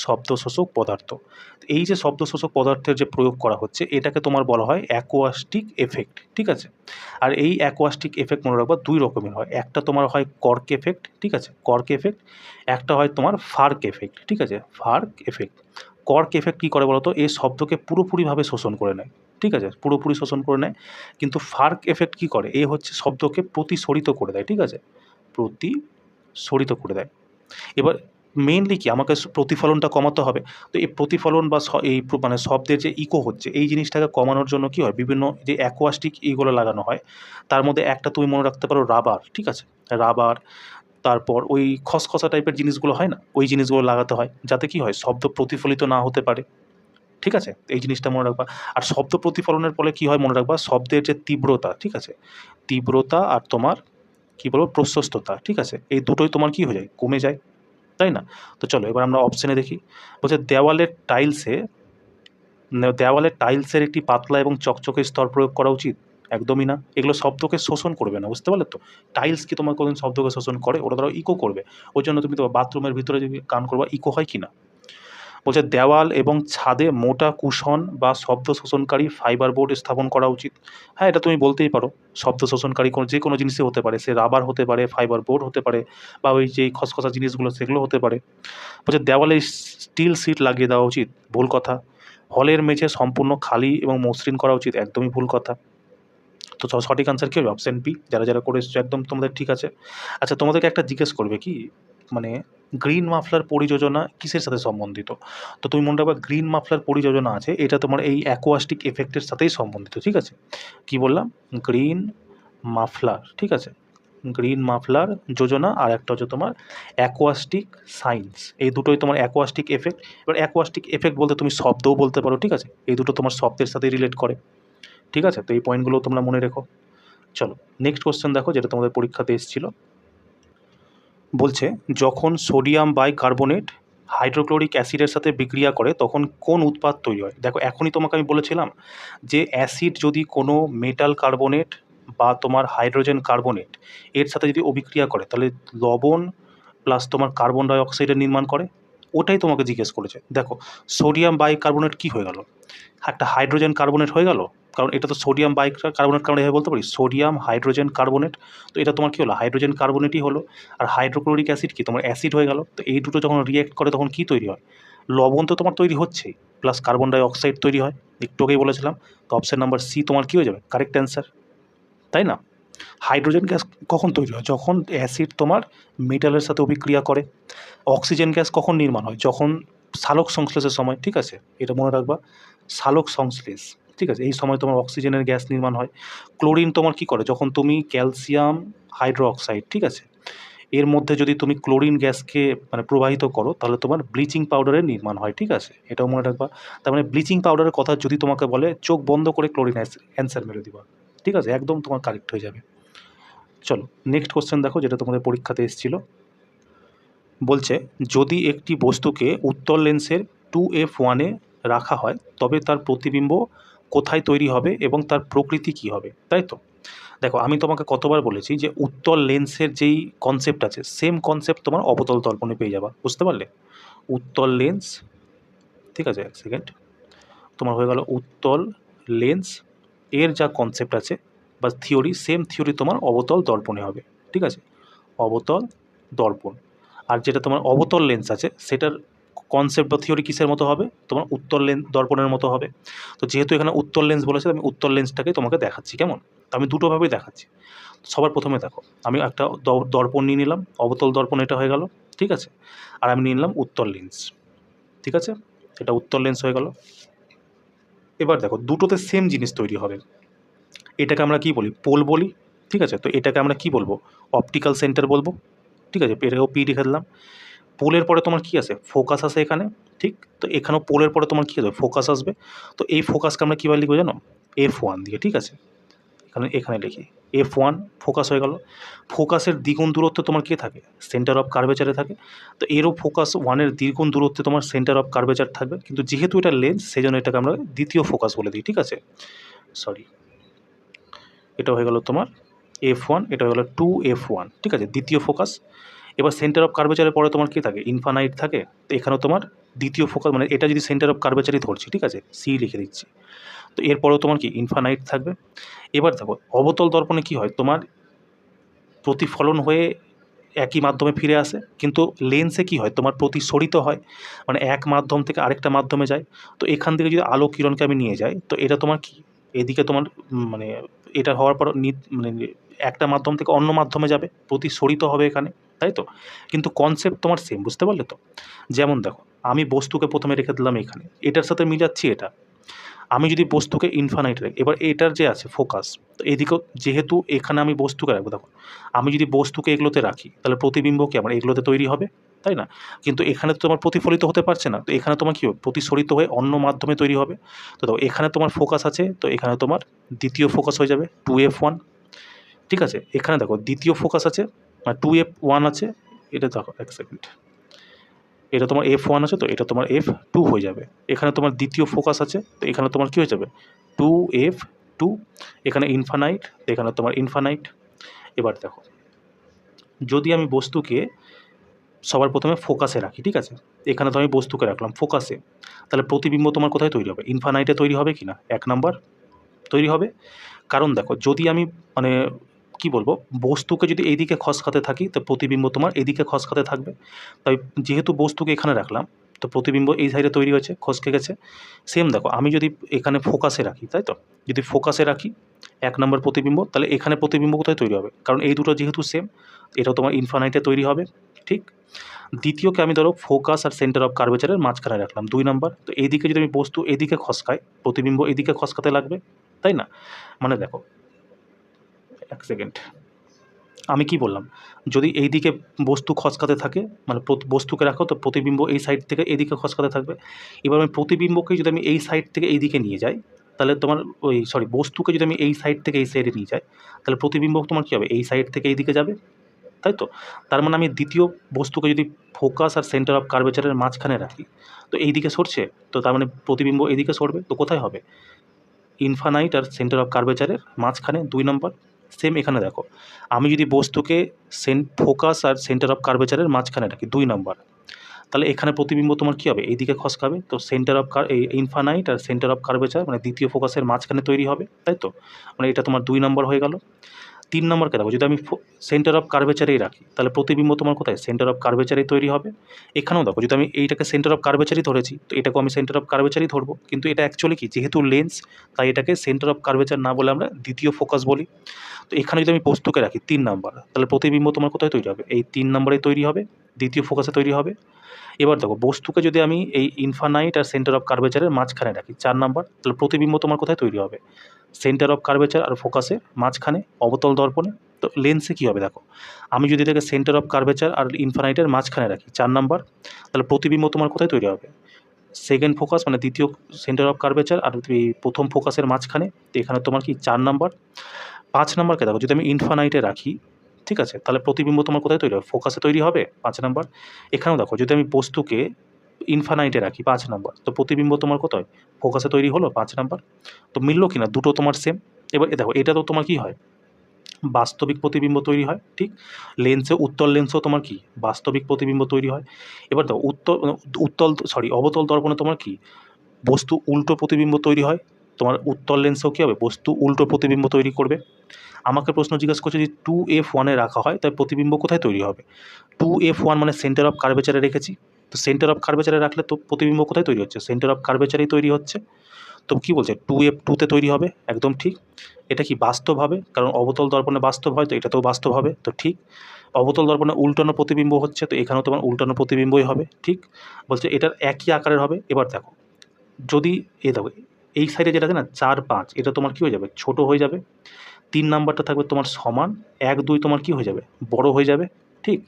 Speaker 1: শব্দ শোষক পদার্থ। এই যে শব্দ শোষক পদার্থের যে প্রয়োগ করা হচ্ছে, এটাকে তোমার বলা হয় অ্যাকোয়াস্টিক এফেক্ট। ঠিক আছে, আর এই অ্যাকোয়াস্টিক এফেক্ট মনে রাখবা দুই রকমের হয়। একটা তোমার হয় কর্ক এফেক্ট, ঠিক আছে, কর্ক এফেক্ট। একটা হয় তোমার ফার্ক এফেক্ট। ঠিক আছে, ফার্ক এফেক্ট। কর্ক এফেক্ট কী করে বলো তো, এই শব্দকে পুরোপুরিভাবে শোষণ করে নেয়। ঠিক আছে, পুরোপুরি শোষণ করে নেয়। কিন্তু ফার্ক এফেক্ট কী করে, এ হচ্ছে শব্দকে প্রতিসরিত করে দেয়। ঠিক আছে, প্রতিসরিত করে দেয়। এবার মেইনলি কি, আমাকে প্রতিফলনটা কমাতে হবে। তো এই প্রতিফলন বা এই মানে শব্দের যে ইকো হচ্ছে, এই জিনিসটাকে কমানোর জন্য কী হয়, বিভিন্ন যে অ্যাকোয়াস্টিক এইগুলো লাগানো হয়। তার মধ্যে একটা তুমি মনে রাখতে পারো রাবার। ঠিক আছে, রাবার। তারপর ওই খসখসা টাইপের জিনিসগুলো হয় না, ওই জিনিসগুলো লাগাতে হয়, যাতে কী হয়, শব্দ প্রতিফলিত না হতে পারে। ঠিক আছে, এই জিনিসটা মনে রাখবা। আর শব্দ প্রতিফলনের ফলে কী হয় মনে রাখবা, শব্দের যে তীব্রতা, ঠিক আছে, তীব্রতা আর তোমার কী বলবো, প্রশস্ততা, ঠিক আছে, এই দুটোই তোমার কী হয়ে যায়, কমে যায়, তাই না? তো চলো এবার আমরা অপশানে দেখি। বলছে দেওয়ালের টাইলসের একটি পাতলা এবং চকচকে স্তর প্রয়োগ করা উচিত। একদমই না, এগুলো শব্দকে শোষণ করবে না, বুঝতে পারলে তো। টাইলস কি তোমার কোনোদিন শব্দকে শোষণ করে? ওটা ধরো ইকো করবে। ওই জন্য তুমি তোমার বাথরুমের ভিতরে যদি গান করবা, ইকো হয় কি না। বলছে দেওয়াল এবং ছাদে মোটা কুশন বা শব্দ শোষণকারী ফাইবার বোর্ড স্থাপন করা উচিত। হ্যাঁ, এটা তুমি বলতেই পারো। শব্দ শোষণকারী যে কোনো জিনিসই হতে পারে, সে রাবার হতে পারে, ফাইবার বোর্ড হতে পারে, বা ওই যে খসখসা জিনিসগুলো সেগুলো হতে পারে। বলছে দেওয়ালে স্টিল সিট লাগিয়ে দেওয়া উচিত। ভুল কথা। হলের মেঝে সম্পূর্ণ খালি এবং মসৃণ করা উচিত। একদমই ভুল কথা। তো সঠিক আনসার কী হবে, অপশান বি। যারা যারা করে এসছো একদম তোমাদের ঠিক আছে। আচ্ছা, তোমাদেরকে একটা জিজ্ঞেস করবে কি, মানে গ্রিন মাফলার পরিযোজনা কিসের সাথে সম্বন্ধিত? তো তুমি মনে রাখবা, গ্রিন মাফলার পরিযোজনা আছে, এটা তোমার এই অ্যাকোয়াস্টিক এফেক্টের সাথেই সম্বন্ধিত। ঠিক আছে, কি বললাম, গ্রিন মাফলার। ঠিক আছে, গ্রিন মাফলার যোজনা, আর একটা হচ্ছে তোমার অ্যাকোয়াস্টিক সাইন্স। এই দুটোই তোমার অ্যাকোয়াস্টিক এফেক্ট। এবার অ্যাকোয়াস্টিক এফেক্ট বলতে তুমি শব্দও বলতে পারো। ঠিক আছে, এই দুটো তোমার শব্দের সাথে রিলেট করে। ঠিক আছে, তো এই পয়েন্টগুলো তোমরা মনে রেখো। চলো নেক্সট কোশ্চেন দেখো, যেটা তোমাদের পরীক্ষাতে এসেছিল। বলছে যখন সোডিয়াম বাইকার্বনেট হাইড্রোক্লোরিক অ্যাসিডের সাথে বিক্রিয়া করে তখন কোন উৎপাদ তৈরি হয়? দেখো, এখনই তোমাকে আমি বলেছিলাম যে অ্যাসিড যদি কোনো মেটাল কার্বনেট বা তোমার হাইড্রোজেন কার্বনেট এর সাথে যদি অভিক্রিয়া করে, তাহলে লবণ প্লাস তোমার কার্বন ডাই অক্সাইডের নির্মাণ করে। ওটাই তোমাকে জিজ্ঞেস করেছে। দেখো, সোডিয়াম বাইকার্বনেট কী হয়ে গেল, একটা হাইড্রোজেন কার্বনেট হয়ে গেল, কারণ এটা তো সোডিয়াম বাইকার্বনেট, কারণ এভাবে বলতে পারি সোডিয়াম হাইড্রোজেন কার্বনেট। তো এটা তোমার কী হলো, হাইড্রোজেন কার্বনেটই হলো। আর হাইড্রোক্লোরিক অ্যাসিড কি, তোমার অ্যাসিড হয়ে গেল। তো এই দুটো যখন রিঅ্যাক্ট করে তখন কী তৈরি হয়, লবণ তো তোমার তৈরি হচ্ছেই, প্লাস কার্বন ডাই অক্সাইড তৈরি হয়। একটু আগেই বলেছিলাম। তো অপশান নাম্বার সি তোমার কী হয়ে যাবে, কারেক্ট অ্যান্সার, তাই না? হাইড্রোজেন গ্যাস কখন তৈরি হয়, যখন অ্যাসিড তোমার মেটালের সাথে অভিক্রিয়া করে। অক্সিজেন গ্যাস কখন নির্মাণ হয়, যখন সালোক সংশ্লেষের সময়। ঠিক আছে, এটা মনে রাখবা, সালোক সংশ্লেষ। ঠিক আছে, এই সময় তোমার অক্সিজেনের গ্যাস নির্মাণ হয়। ক্লোরিন তোমার কী করে, যখন তুমি ক্যালসিয়াম হাইড্রোক্সাইড, ঠিক আছে, এর মধ্যে যদি তুমি ক্লোরিন গ্যাসকে মানে প্রবাহিত করো, তাহলে তোমার ব্লিচিং পাউডারের নির্মাণ হয়। ঠিক আছে, এটাও মনে রাখবা। তার মানে ব্লিচিং পাউডারের কথা যদি তোমাকে বলে, চোখ বন্ধ করে ক্লোরিন অ্যান্সার মেরে দিবা। ঠিক আছে, একদম তোমার কারেক্ট হয়ে যাবে। চলো নেক্সট কোশ্চেন দেখো, যেটা তোমাদের পরীক্ষাতে এসেছিল। বলছে যদি একটি বস্তুকে উত্তল লেন্সের 2f1-এ রাখা হয়, তবে তার প্রতিবিম্ব কোথায় তৈরি হবে এবং তার প্রকৃতি কী হবে? তাই তো। দেখো, আমি তোমাকে কতবার বলেছি যে উত্তল লেন্সের যেই কনসেপ্ট আছে, সেম কনসেপ্ট তোমার অবতল দর্পণে পেয়ে যাবা, বুঝতে পারলে। উত্তল লেন্স, ঠিক আছে, এক সেকেন্ড, তোমার হয়ে গেল উত্তল লেন্স এর যা কনসেপ্ট আছে বা থিওরি, সেম থিওরি তোমার অবতল দর্পণে হবে। ঠিক আছে, অবতল দর্পণ। আর যেটা তোমার অবতল লেন্স আছে, সেটার কনসেপ্ট বা থিওরি কিসের মতো হবে, তোমার উত্তল লেন্স দর্পণের মতো হবে। তো যেহেতু এখানে উত্তল লেন্স বলেছে, আমি উত্তল লেন্সটাকে তোমাকে দেখাচ্ছি, কেমন? তো আমি দুটোভাবেই দেখাচ্ছি। সবার প্রথমে দেখো, আমি একটা দর্পণ নিয়ে নিলাম, অবতল দর্পণ এটা হয়ে গেল, ঠিক আছে? আর আমি নিয়ে নিলাম উত্তল লেন্স, ঠিক আছে? এটা উত্তল লেন্স হয়ে গেল। এবার দেখো, দুটোতে সেম জিনিস তৈরি হবে। এটাকে আমরা কি বলি? পোল বলি, ঠিক আছে? তো এটাকে আমরা কি বলবো? অপটিক্যাল সেন্টার বলবো, ঠিক আছে? এটাকেও পি লিখে দিলাম। পোলের পরে তোমার কি আছে? ফোকাস আছে এখানে, ঠিক? তো এখানেও পোলের পরে তোমার কী আসবে? ফোকাস আসবে। তো এই ফোকাসকে আমরা কীভাবে লিখবো জানো? F1 দিয়ে, ঠিক আছে? এখানে লিখি F1, ফোকাস হয়ে গেল। ফোকাসের দ্বিগুণ দূরত্বে তোমার কে থাকে? সেন্টার অফ কার্ভেচারে থাকে। তো এরও ফোকাস 1-এর দ্বিগুণ দূরত্বে তোমার সেন্টার অফ কার্ভেচার থাকবে, কিন্তু যেহেতু এটা লেন্স সেই জন্য এটাকে আমরা দ্বিতীয় ফোকাস বলে দিই, ঠিক আছে? সরি, এটা হয়ে গেল তোমার F1, এটা হয়ে গেল 2F1, ঠিক আছে? দ্বিতীয় ফোকাস। এবার সেন্টার অফ কার্ভেচারের পরে তোমার কী থাকে? ইনফানাইট থাকে। তো এখানেও তোমার দ্বিতীয় ফোকাস, মানে এটা যদি সেন্টার অফ কার্ভেচারই ধরছি, ঠিক আছে? সি লিখে দিচ্ছি। তো এরপরেও তোমার কি ইনফানাইট থাকবে। এবার দেখো, অবতল দর্পণে কী হয়? তোমার প্রতিফলন হয়ে একই মাধ্যমে ফিরে আসে, কিন্তু লেন্সে কী হয়? তোমার প্রতিসরিত হয়, মানে এক মাধ্যম থেকে আরেকটা মাধ্যমে যায়। তো এখান থেকে যদি আলো কিরণকে আমি নিয়ে যাই, তো এটা তোমার কি, এদিকে তোমার মানে এটা হওয়ার পর মানে একটা মাধ্যম থেকে অন্য মাধ্যমে যাবে, প্রতিসরিত হবে এখানে, তাই তো? কিন্তু কনসেপ্ট তোমার সেম, বুঝতে পারলে তো? যেমন দেখো, আমি বস্তুকে প্রথমে রেখে দিলাম এখানে, এটার সাথে মিলাচ্ছি এটা। আমি যদি বস্তুকে ইনফানাইট রাখি, এবার এটার যে আছে ফোকাস, তো এদিকেও যেহেতু এখানে আমি বস্তুকে রাখবো, দেখো আমি যদি বস্তুকে এগুলোতে রাখি, তাহলে প্রতিবিম্ব কি আমার এগুলোতে তৈরি হবে, তাই না? কিন্তু এখানে তো তোমার প্রতিফলিত হতে পারছে না, তো এখানে তোমার কী হবে? প্রতিসরিত হয়ে অন্য মাধ্যমে তৈরি হবে। তো দেখো, এখানে তোমার ফোকাস আছে, তো এখানে তোমার দ্বিতীয় ফোকাস হয়ে যাবে 2F1, ঠিক আছে? এখানে দেখো দ্বিতীয় ফোকাস আছে, 2F1 আছে, এটা দেখো এক সেকেন্ড, এটা তোমার F1 আছে, তো এটা তোমার F2 হয়ে যাবে। এখানে তোমার দ্বিতীয় ফোকাস আছে, তো এখানে তোমার কী হয়ে যাবে? 2F2। এখানে ইনফানাইট, এখানে তোমার ইনফানাইট। এবার দেখো, যদি আমি বস্তুকে সবার প্রথমে ফোকাসে রাখি, ঠিক আছে? এখানে তো আমি বস্তুকে রাখলাম ফোকাসে, তাহলে প্রতিবিম্ব তোমার কোথায় তৈরি হবে? ইনফানাইটে তৈরি হবে কি না? 1 নাম্বার তৈরি হবে। কারণ দেখো, যদি আমি মানে কি বলবো, বস্তুকে যদি এইদিকে খসকাতে থাকি, তো প্রতিবিম্ব তোমার এদিকে খসকাতে থাকবে। তাই যেহেতু বস্তুকে এখানে রাখলাম, তো প্রতিবিম্ব এই সাইডে তৈরি হয়েছে, খসকে গেছে। সেম দেখো, আমি যদি এখানে ফোকাসে রাখি, তাই তো? যদি ফোকাসে রাখি 1 নম্বর প্রতিবিম্ব, তাহলে এখানে প্রতিবিম্ব কোথায় তৈরি হবে? কারণ এই দুটো যেহেতু সেম, এটাও তোমার ইনফানাইটে তৈরি হবে, ঠিক? দ্বিতীয়কে আমি ধরো ফোকাস আর সেন্টার অফ কার্ভেচারের মাঝখানে রাখলাম 2 নাম্বার। তো এইদিকে যদি আমি বস্তু এদিকে খসকাই, প্রতিবিম্ব এদিকে খসকাতে লাগবে, তাই না? মানে দেখো, এক সেকেন্ড, আমি কি বললাম? যদি এইদিকে বস্তু খসকাতে থাকে, মানে বস্তুকে রাখো, তো প্রতিবিম্ব এই সাইড থেকে এদিকে খসকাতে থাকবে। এবার আমি প্রতিবিম্বকে যদি আমি এই সাইড থেকে এইদিকে নিয়ে যাই, তাহলে তোমার বস্তুকে যদি আমি এই সাইড থেকে এই সাইডে নিয়ে যাই, তাহলে প্রতিবিম্ব তোমার কী হবে? এই সাইড থেকে এইদিকে যাবে, তাই তো? তার মানে আমি দ্বিতীয় বস্তুকে যদি ফোকাস আর সেন্টার অফ কার্ভেচারের মাঝখানে রাখি, তো এইদিকে সরছে, তো তার মানে প্রতিবিম্ব এদিকে সরবে, তো কোথায় হবে? ইনফানাইট আর সেন্টার অফ কার্ভেচারের মাঝখানে 2 নম্বর। সেম এখানে দেখো, আমি যদি বস্তুকে ফোকাস আর সেন্টার অফ কার্ভেচারের মাঝখানে রাখি 2 নম্বর, তাহলে এখানে প্রতিবিম্ব তোমার কী হবে? এইদিকে খসকাবে, তো সেন্টার অফ এই infinite R centre of curvature মানে দ্বিতীয় ফোকাসের মাঝখানে তৈরি হবে, তাই তো? মানে এটা তোমার 2 নম্বর হয়ে গেল। 3 নম্বরকে দেখো, যদি আমি সেন্টার অফ কার্ভেচারেই রাখি, তাহলে প্রতিবিম্ব তোমার কোথায়? সেন্টার অফ কার্ভেচারেই তৈরি হবে। এখানেও দেখো, যদি আমি এইটাকে সেন্টার অফ কার্ভেচারই ধরেছি, তো এটাকেও আমি সেন্টার অফ কার্ভেচারই ধরবো, কিন্তু এটা অ্যাকচুয়ালি কি, যেহেতু লেন্স, তাই এটাকে সেন্টার অফ কার্ভেচার না বলে আমরা দ্বিতীয় ফোকাস বলি। তো এখানে যদি আমি বস্তুকে রাখি 3 নাম্বার, তাহলে প্রতিবিম্ব তোমার কোথায় তৈরি হবে? এই 3 নম্বরেই তৈরি হবে, দ্বিতীয় ফোকাসে তৈরি হবে। এবার দেখো, বস্তুকে যদি আমি এই ইনফানাইট আর সেন্টার অফ কার্ভেচারের মাঝখানে রাখি 4 নাম্বার, তাহলে প্রতিবিম্ব তোমার কোথায় তৈরি হবে? সেন্টার অফ কার্ভেচার আর ফোকাসের মাঝখানে, অবতল দর্পণে। তো লেন্সে কী হবে দেখো, আমি যদি এটাকে সেন্টার অফ কার্ভেচার আর ইনফানাইটের মাঝখানে রাখি 4 নাম্বার, তাহলে প্রতিবিম্ব তোমার কোথায় তৈরি হবে? সেকেন্ড ফোকাস মানে দ্বিতীয় সেন্টার অফ কার্ভেচার আর প্রথম ফোকাসের মাঝখানে। তো এখানে তোমার কি 4 নাম্বার। 5 নাম্বারকে দেখো, যদি আমি ইনফানাইটে রাখি, ঠিক আছে, তাহলে প্রতিবিম্ব তোমার কোথায় তৈরি হবে? ফোকাসে তৈরি হবে, 5 নাম্বার। এখানেও দেখো, যদি আমি বস্তুকে ইনফানাইটে রাখি 5 নাম্বার, তো প্রতিবিম্ব তোমার কোথায়? ফোকাসে তৈরি হলো, 5 নাম্বার। তো মিললো কি না? দুটো তোমার সেম। এবার দেখো, এটা তো তোমার কী হয়? বাস্তবিক প্রতিবিম্ব তৈরি হয়, ঠিক? লেন্সে, উত্তল লেন্সেও তোমার কি বাস্তবিক প্রতিবিম্ব তৈরি হয়। এবার দেখো, অবতল দর্পণে তোমার কি বস্তু উল্টো প্রতিবিম্ব তৈরি হয়। তোমার উত্তল লেন্সেও কী হবে? বস্তু উল্টো প্রতিবিম্ব তৈরি করবে। আমাকে প্রশ্ন জিজ্ঞাসা করছে, যদি 2F1-এ রাখা হয়, তাই প্রতিবিম্ব কোথায় তৈরি হবে? 2F1 মানে সেন্টার অফ কার্ভেচারে রেখেছি, তো সেন্টার অফ কার্ভেচারে রাখলে তো প্রতিবিম্ব কোথায় তৈরি হচ্ছে, সেন্টার অফ কার্ভেচারেই তৈরি হচ্ছে। তো কী বলছে 2F2-তে তৈরি হবে, একদম ঠিক। এটা কি বাস্তব হবে, কারণ অবতল দর্পণে বাস্তব হয়, তো এটাতেও বাস্তব হবে, তো ঠিক। অবতল দর্পণে উল্টানো প্রতিবিম্ব হচ্ছে, তো এখানেও তোমার উল্টানো প্রতিবিম্বই হবে, ঠিক। বলছে এটার একই আকারের হবে। এবার দেখো যদি দেখো এই সাইডে যেটা আছে না 4, 5, এটা তোমার কী হয়ে যাবে, ছোট হয়ে যাবে। 3 নাম্বারটা থাকবে তোমার সমান, 1, 2 তোমার কী হয়ে যাবে, বড় হয়ে যাবে, ঠিক।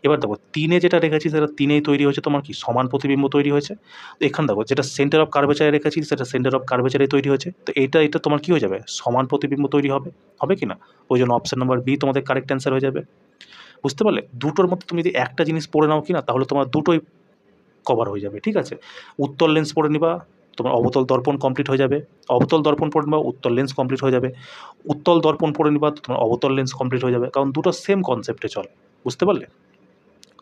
Speaker 1: এবার দেখো 3-এ যেটা রেখেছি সেটা 3-এই তৈরি হয়েছে তোমার কি সমান প্রতিবিম্ব তৈরি হয়েছে। তো এখানে দেখো যেটা সেন্টার অফ কার্ভেচারে রেখেছি সেটা সেন্টার অফ কার্ভেচারে তৈরি হয়েছে, তো এটা তোমার কী হয়ে যাবে, সমান প্রতিবিম্ব তৈরি হবে, হবে কি না? ওই জন্য অপশান নাম্বার বি তোমাদের কারেক্ট অ্যান্সার হয়ে যাবে। বুঝতে পারলে? দুটোর মধ্যে তুমি যদি একটা জিনিস পড়ে নাও কি না, তাহলে তোমার দুটোই কভার হয়ে যাবে, ঠিক আছে। উত্তল লেন্স পড়ে নিবা, তোমার অবতল দর্পণ কমপ্লিট হয়ে যাবে। অবতল দর্পণ পড়ে নিবা, উত্তল লেন্স কমপ্লিট হয়ে যাবে। উত্তল দর্পণ পড়ে নিবা, তোমার অবতল লেন্স কমপ্লিট হয়ে যাবে, কারণ দুটো সেম কনসেপ্টে চলে। বুঝতে পারলে?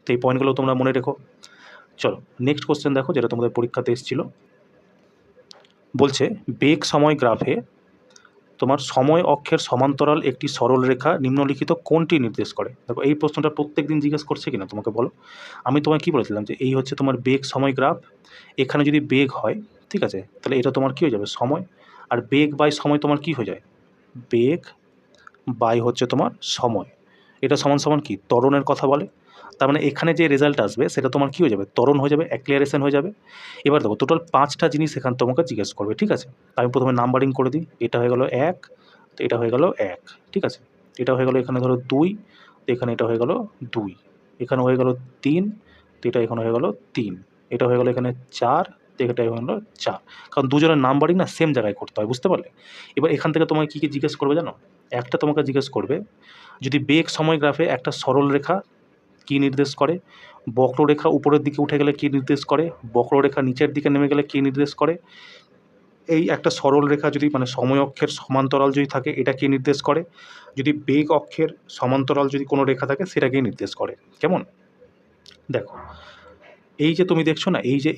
Speaker 1: তো এই পয়েন্টগুলো তোমরা মনে রেখো। চলো নেক্সট কোশ্চেন দেখো, যেটা তোমাদের পরীক্ষাতে এসেছিল। বলছে বেগ সময় গ্রাফে তোমার সময় অক্ষের সমান্তরাল একটি সরল রেখা নিম্নলিখিত কোনটি নির্দেশ করে। দেখো এই প্রশ্নটা প্রত্যেক দিন জিজ্ঞেস করছে কিনা তোমাকে বলো। আমি তোমায় কী বলেছিলাম যে এই হচ্ছে তোমার বেগ সময় গ্রাফ, এখানে যদি বেগ হয়, ঠিক আছে, তাহলে এটা তোমার কী হয়ে যাবে, সময়। আর বেগ বাই সময় তোমার কী হয়ে যায়, বেগ বাই হচ্ছে তোমার সময়। এটা সমান সমান কি, ত্বরণের কথা বলে। তার মানে এখানে যে রেজাল্ট আসবে সেটা তোমার কী হয়ে যাবে, ত্বরণ হয়ে যাবে, অ্যাক্লিয়ারেশন হয়ে যাবে। এবার দেখো টোটাল 5টা জিনিস এখানে তোমাকে জিজ্ঞেস করবে, ঠিক আছে। আমি প্রথমে নাম্বারিং করে দিই। এটা হয়ে গেল 1, তো এটা হয়ে গেল 1, ঠিক আছে। এটা হয়ে গেল এখানে ধরো 2, তো এখানে এটা হয়ে গেল 2, এখানে হয়ে গেল 3, তো এটা এখানে হয়ে গেল 3, এটা হয়ে গেল এখানে 4, তো এটা হয়ে গেল 4। কারণ দুজনের নাম্বারিং না সেম জায়গায় করতে হয়, বুঝতে পারলে। এবার এখান থেকে তোমাকে কী কী জিজ্ঞেস করবে জানো, একটা তোমাকে জিজ্ঞেস করবে যদি বেগ সময় গ্রাফে একটা সরল রেখা কী নির্দেশ করে, বক্ররেখা উপরের দিকে উঠে গেলে কী নির্দেশ করে, বক্ররেখা নিচের দিকে নেমে গেলে কী নির্দেশ করে, এই একটা সরল রেখা যদি মানে সময় অক্ষের সমান্তরাল যদি থাকে এটা কী নির্দেশ করে, যদি বেগ অক্ষের সমান্তরাল যদি কোনো রেখা থাকে সেটাকেই নির্দেশ করে। কেমন? দেখো এই যে তুমি দেখছো না, এই যে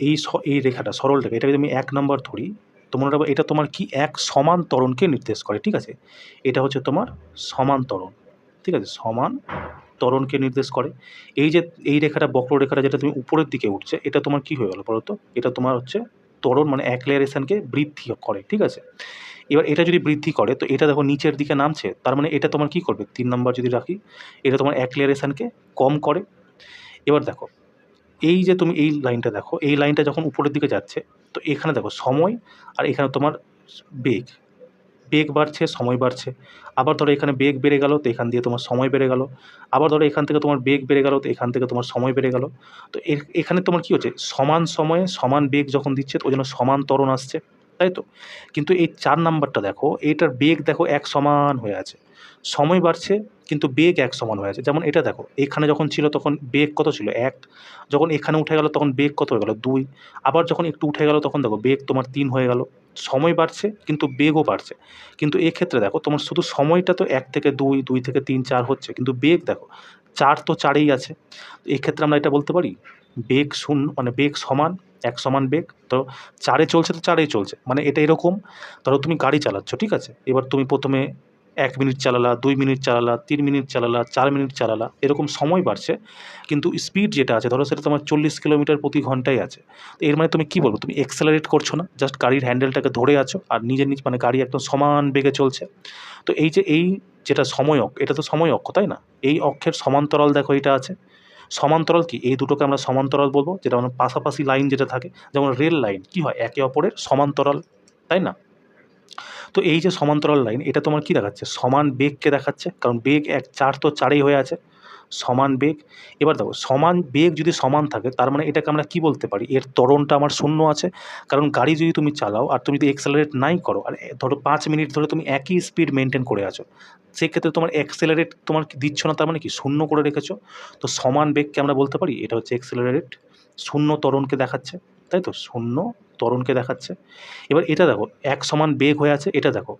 Speaker 1: এই রেখাটা সরল রেখা, এটাকে আমি 1 নাম্বার ধরি, তোমরা এটা তোমার কি এক সমান ত্বরণকে নির্দেশ করে, ঠিক আছে। এটা হচ্ছে তোমার সমান ত্বরণ, ঠিক আছে, সমান ত্বরণকে নির্দেশ করে। এই যে এই রেখাটা বক্ররেখাটা যেটা তুমি উপরের দিকে উঠছে, এটা তোমার কি হয়ে গেল বলো তো, এটা তোমার হচ্ছে ত্বরণ মানে অ্যাক্লিয়ারেশনকে বৃদ্ধি করে, ঠিক আছে। এবার এটা যদি বৃদ্ধি করে তো এটা দেখো নিচের দিকে নামছে, তার মানে এটা তোমার কি করবে, 3 নাম্বার যদি রাখি, এটা তোমার অ্যাক্লিয়ারেশনকে কম করে। এবার দেখো এই যে তুমি এই লাইনটা দেখো, এই লাইনটা যখন উপরের দিকে যাচ্ছে, তো এখানে দেখো সময় আর এখানে তোমার বেগ, বেগ বাড়ছে সময় বাড়ছে। আবার ধরো এখানে বেগ বেড়ে গেল, তো এখান দিয়ে তোমার সময় বেড়ে গেল। আবার ধরো এখান থেকে তোমার বেগ বেড়ে গেল, তো এখান থেকে তোমার সময় বেড়ে গেল। তো এখানে তোমার কী হচ্ছে, সমান সময়ে সমান বেগ যখন দিচ্ছে, তো ওই জন্য সমান ত্বরণ আসছে, তাই তো। কিন্তু এই 4 নাম্বারটা দেখো, এটার বেগ দেখো এক সমান হয়ে আছে, সময় বাড়ছে কিন্তু বেগ এক সমান হয়ে আছে। যেমন এটা দেখো, এখানে যখন ছিল তখন বেগ কত ছিল, 1, যখন এখানে উঠে গেল তখন বেগ কত হয়ে গেল, 2, আবার যখন একটু উঠে গেল তখন দেখো বেগ তোমার 3 হয়ে গেল। সময় বাড়ছে কিন্তু বেগও বাড়ছে, কিন্তু এক্ষেত্রে দেখো তোমার শুধু সময়টা তো 1 থেকে 2, 2 থেকে 3, 4 হচ্ছে, কিন্তু বেগ দেখো 4 তো 4এই আছে। এক্ষেত্রে আমরা এটা বলতে পারি বেগ শূন্য মানে বেগ সমান, এক সমান বেগ। তো 4-এ চলছে তো 4-এই চলছে, মানে এটা এরকম ধরো তুমি গাড়ি চালাচ্ছ, ঠিক আছে। এবার তুমি প্রথমে 1 মিনিট চালালা, 2 মিনিট চালালা, 3 মিনিট চালালা, 4 মিনিট চালালা, এরকম সময় বাড়ছে, কিন্তু স্পিড যেটা আছে ধরো সেটা তোমার 40 কিলোমিটার প্রতি ঘন্টায় আছে। তো এর মানে তুমি কী বলবো, তুমি এক্সেলারেট করছো না, জাস্ট গাড়ির হ্যান্ডেলটাকে ধরে আছো আর নিজের মানে গাড়ি একদম সমান বেগে চলছে। তো এই যে এই যেটা সময় অক্ষ, এটা তো সময় অক্ষ, তাই না। এই অক্ষের সমান্তরাল দেখো এটা আছে। সমান্তরাল কি, এই দুটোকে আমরা সমান্তরাল বলবো, যেটা মানে পাশাপাশি লাইন যেটা থাকে, যেমন রেল লাইন কী হয়, একে অপরের সমান্তরাল, তাই না। তো এই যে সমান্তরাল লাইন, এটা তোমার কি দেখাচ্ছে, সমান বেগকে দেখাচ্ছে, কারণ বেগ 4 তো 4এই হয়ে আছে, সমান বেগ। এবার দেখো সমান বেগ যদি সমান থাকে, তার মানে এটাকে আমরা কি বলতে পারি, এর ত্বরণটা আমার শূন্য আছে। কারণ গাড়ি যদি তুমি চালাও আর তুমি যদি এক্সেলারেট নাই করো, আর ধরো 5 মিনিট ধরে তুমি একই স্পিড মেনটেন করে আছো, সেক্ষেত্রে তোমার অ্যাক্সেলারেট তোমার দিচ্ছ না, তার মানে কি শূন্য করে রেখেছো। তো সমান বেগকে আমরা বলতে পারি এটা হচ্ছে অ্যাক্সেলারেট, শূন্য ত্বরণকে দেখাচ্ছে, তাই তো, শূন্য ত্বরণকে দেখাচ্ছে। এবার এটা দেখো এক সমান বেগ হয়ে আছে, এটা দেখো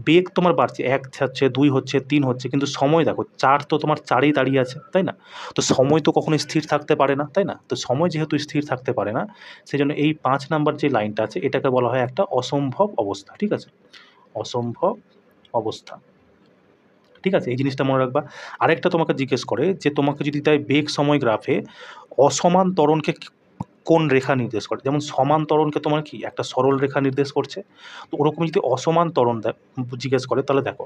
Speaker 1: বেগ তোমার বাড়ছে, 1 হচ্ছে, 2 হচ্ছে, 3 হচ্ছে, কিন্তু সময় দেখো 4 তো তোমার 4এই দাঁড়িয়ে আছে, তাই না। তো সময় তো কখনোই স্থির থাকতে পারে না, তাই না। তো সময় যেহেতু স্থির থাকতে পারে না, সেজন্য এই 5 নাম্বার যে লাইনটা আছে এটাকে বলা হয় একটা অসম্ভব অবস্থা, ঠিক আছে, অসম্ভব অবস্থা, ঠিক আছে। এই জিনিসটা মনে রাখবা। আরেকটা তোমাকে জিজ্ঞেস করে যে তোমাকে যদি তাই বেগ সময় গ্রাফে অসমান ত্বরণকে কোন রেখা নির্দেশ করে? যেমন সমান ত্বরণকে তোমার কি একটা সরল রেখা নির্দেশ করছে। তো ওরকম যদি অসমান ত্বরণ জিজ্ঞেস করে তাহলে দেখো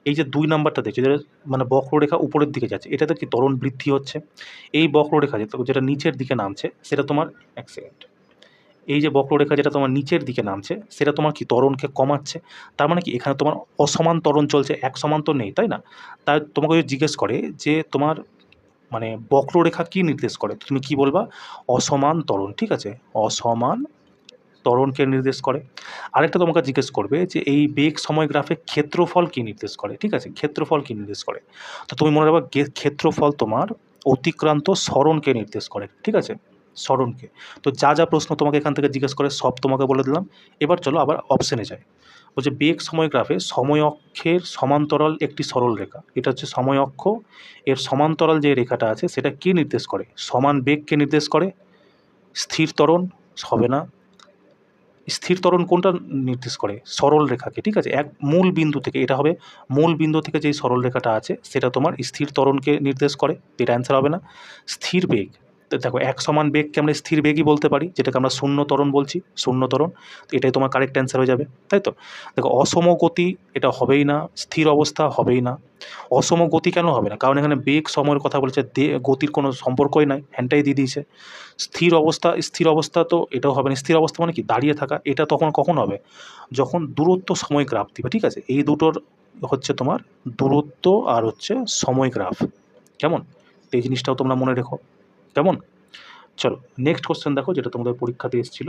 Speaker 1: এই যে 2 নাম্বারটা দেখছো যেটা মানে বক্ররেখা উপরের দিকে যাচ্ছে, এটাতে কি ত্বরণ বৃদ্ধি হচ্ছে। এই বক্ররেখা যেটা নিচের দিকে নামছে সেটা তোমার, এক সেকেন্ড, এই যে বক্ররেখা যেটা তোমার নিচের দিকে নামছে সেটা তোমার কি ত্বরণকে কমাচ্ছে। তার মানে কি এখানে তোমার অসমান ত্বরণ চলছে, এক সমান তো নেই, তাই না? তাই তোমাকে যদি জিজ্ঞেস করে যে তোমার মানে বক্ররেখা কি নির্দেশ করে, তুমি কি বলবা? অসমান ত্বরণ, ঠিক আছে, অসমান ত্বরণকে নির্দেশ করে। আরেকটা তোমাকে জিজ্ঞেস করবে যে এই বেগ সময় গ্রাফে ক্ষেত্রফল কি নির্দেশ করে, ঠিক আছে, ক্ষেত্রফল কি নির্দেশ করে। তো তুমি মনে রাখবা ক্ষেত্রফল তোমার অতিক্রান্ত সরণকে নির্দেশ করে, ঠিক আছে, সরণকে। তো যা যা প্রশ্ন তোমাকে এখান থেকে জিজ্ঞেস করে সব তোমাকে বলে দিলাম। এবার চলো আবার অপশানে যাই। বলছে বেগ সময় গ্রাফে সময় অক্ষের সমান্তরাল একটি সরল রেখা, এটা হচ্ছে সময় অক্ষ, এর সমান্তরাল যে রেখাটা আছে সেটা কি নির্দেশ করে? সমান বেগকে নির্দেশ করে। স্থির ত্বরণ হবে না, স্থির ত্বরণ কোনটা নির্দেশ করে? সরল রেখাকে, ঠিক আছে, এক মূল বিন্দু থেকে, এটা হবে মূল বিন্দু থেকে যেই সরল রেখাটা আছে সেটা তোমার স্থির ত্বরণকে নির্দেশ করে, এটা অ্যান্সার হবে না। স্থির বেগ, তো দেখো এক সমান বেগকে আমরা স্থির বেগই বলতে পারি, যেটাকে আমরা শূন্য ত্বরণ বলছি, শূন্য ত্বরণ। তো এটাই তোমার কারেক্ট অ্যান্সার হয়ে যাবে, তাই তো। দেখো অসম গতি এটা হবেই না, স্থির অবস্থা হবেই না। অসম গতি কেন হবে না? কারণ এখানে বেগ সময়ের কথা বলেছে, গতির কোনো সম্পর্কই নাই, হ্যান্ডটাই দিয়ে দিয়েছে। স্থির অবস্থা তো এটাও হবে না। স্থির অবস্থা মানে কি? দাঁড়িয়ে থাকা। এটা তখন কখন হবে? যখন দূরত্ব সময় গ্রাফ দিবে, ঠিক আছে, এই দুটোর হচ্ছে তোমার দূরত্ব আর হচ্ছে সময় গ্রাফ, কেমন? তো এই জিনিসটাও তোমরা মনে রেখো, কেমন? চলো নেক্সট কোশ্চেন দেখো, যেটা তোমাদের পরীক্ষাতে এসেছিল।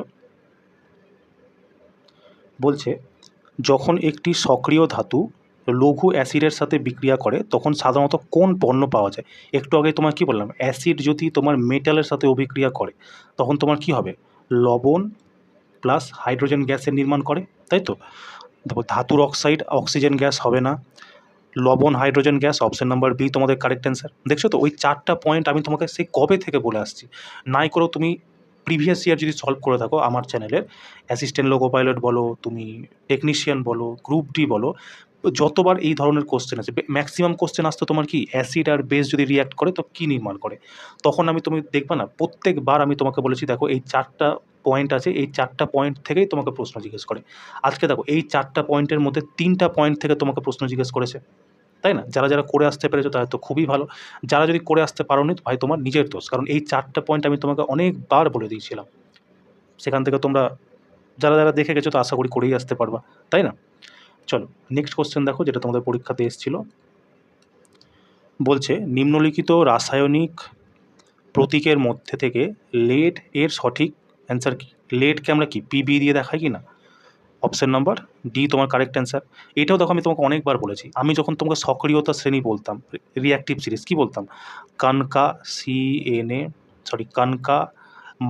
Speaker 1: বলছে যখন একটি সক্রিয় ধাতু লঘু অ্যাসিডের সাথে বিক্রিয়া করে তখন সাধারণত কোন পণ্য পাওয়া যায়? একটু আগে তোমার কি বললাম, অ্যাসিড যদি তোমার মেটালের সাথে অভিক্রিয়া করে তখন তোমার কি হবে? লবণ প্লাস হাইড্রোজেন গ্যাসের নির্মাণ করে, তাই তো। দেখো ধাতুর অক্সাইড অক্সিজেন গ্যাস হবে না, লবণ hydrogen gas, option number B তোমাদের কারেক্ট অ্যান্সার। দেখছো তো ওই 4টা পয়েন্ট আমি তোমাকে সেই কবে থেকে বলে আসছি। নাই করেও তুমি প্রিভিয়াস ইয়ার যদি সলভ করে থাকো আমার চ্যানেলের অ্যাসিস্ট্যান্ট লোকো পাইলট বলো, তুমি টেকনিশিয়ান বলো, গ্রুপ ডি বলো, যতবার এই ধরনের কোশ্চেন আছে, ম্যাক্সিমাম কোশ্চেন আসতো তোমার কি অ্যাসিড আর বেস যদি রিয়াক্ট করে তো কী নির্মাণ করে। তখন তুমি দেখবা না প্রত্যেকবার আমি তোমাকে বলেছি দেখো এই 4টা পয়েন্ট আছে, এই 4টা পয়েন্ট থেকেই তোমাকে প্রশ্ন জিজ্ঞেস করে। আজকে দেখো এই 4টা পয়েন্টের মধ্যে 3টা পয়েন্ট থেকে তোমাকে প্রশ্ন জিজ্ঞেস করেছে, তাই না? যারা যারা করে আসতে পেরেছো তাদের তো খুবই ভালো, যারা যদি করে আসতে পারোনি ভাই তোমার নিজের দোষ, কারণ এই 4টা পয়েন্ট আমি তোমাকে অনেকবার বলে দিয়েছিলাম। সেখান থেকে তোমরা যারা যারা দেখে গেছো তো আশা করি করেই আসতে পারবা, তাই না? চলো নেক্সট কোশ্চেন দেখো, যেটা তোমাদের পরীক্ষাতে এসেছিল। বলছে নিম্নলিখিত রাসায়নিক প্রতীকের মধ্যে থেকে লেড এর সঠিক অ্যান্সার কি? লেডকে আমরা কি পিবি দিয়ে দেখাই কি না? অপশন নাম্বার ডি তোমার কারেক্ট অ্যান্সার। এটাও দেখো আমি তোমাকে অনেকবার বলেছি, আমি যখন তোমাকে সক্রিয়তা শ্রেণী বলতাম, রিঅ্যাক্টিভ সিরিজ কি বলতাম? কানকা কানকা,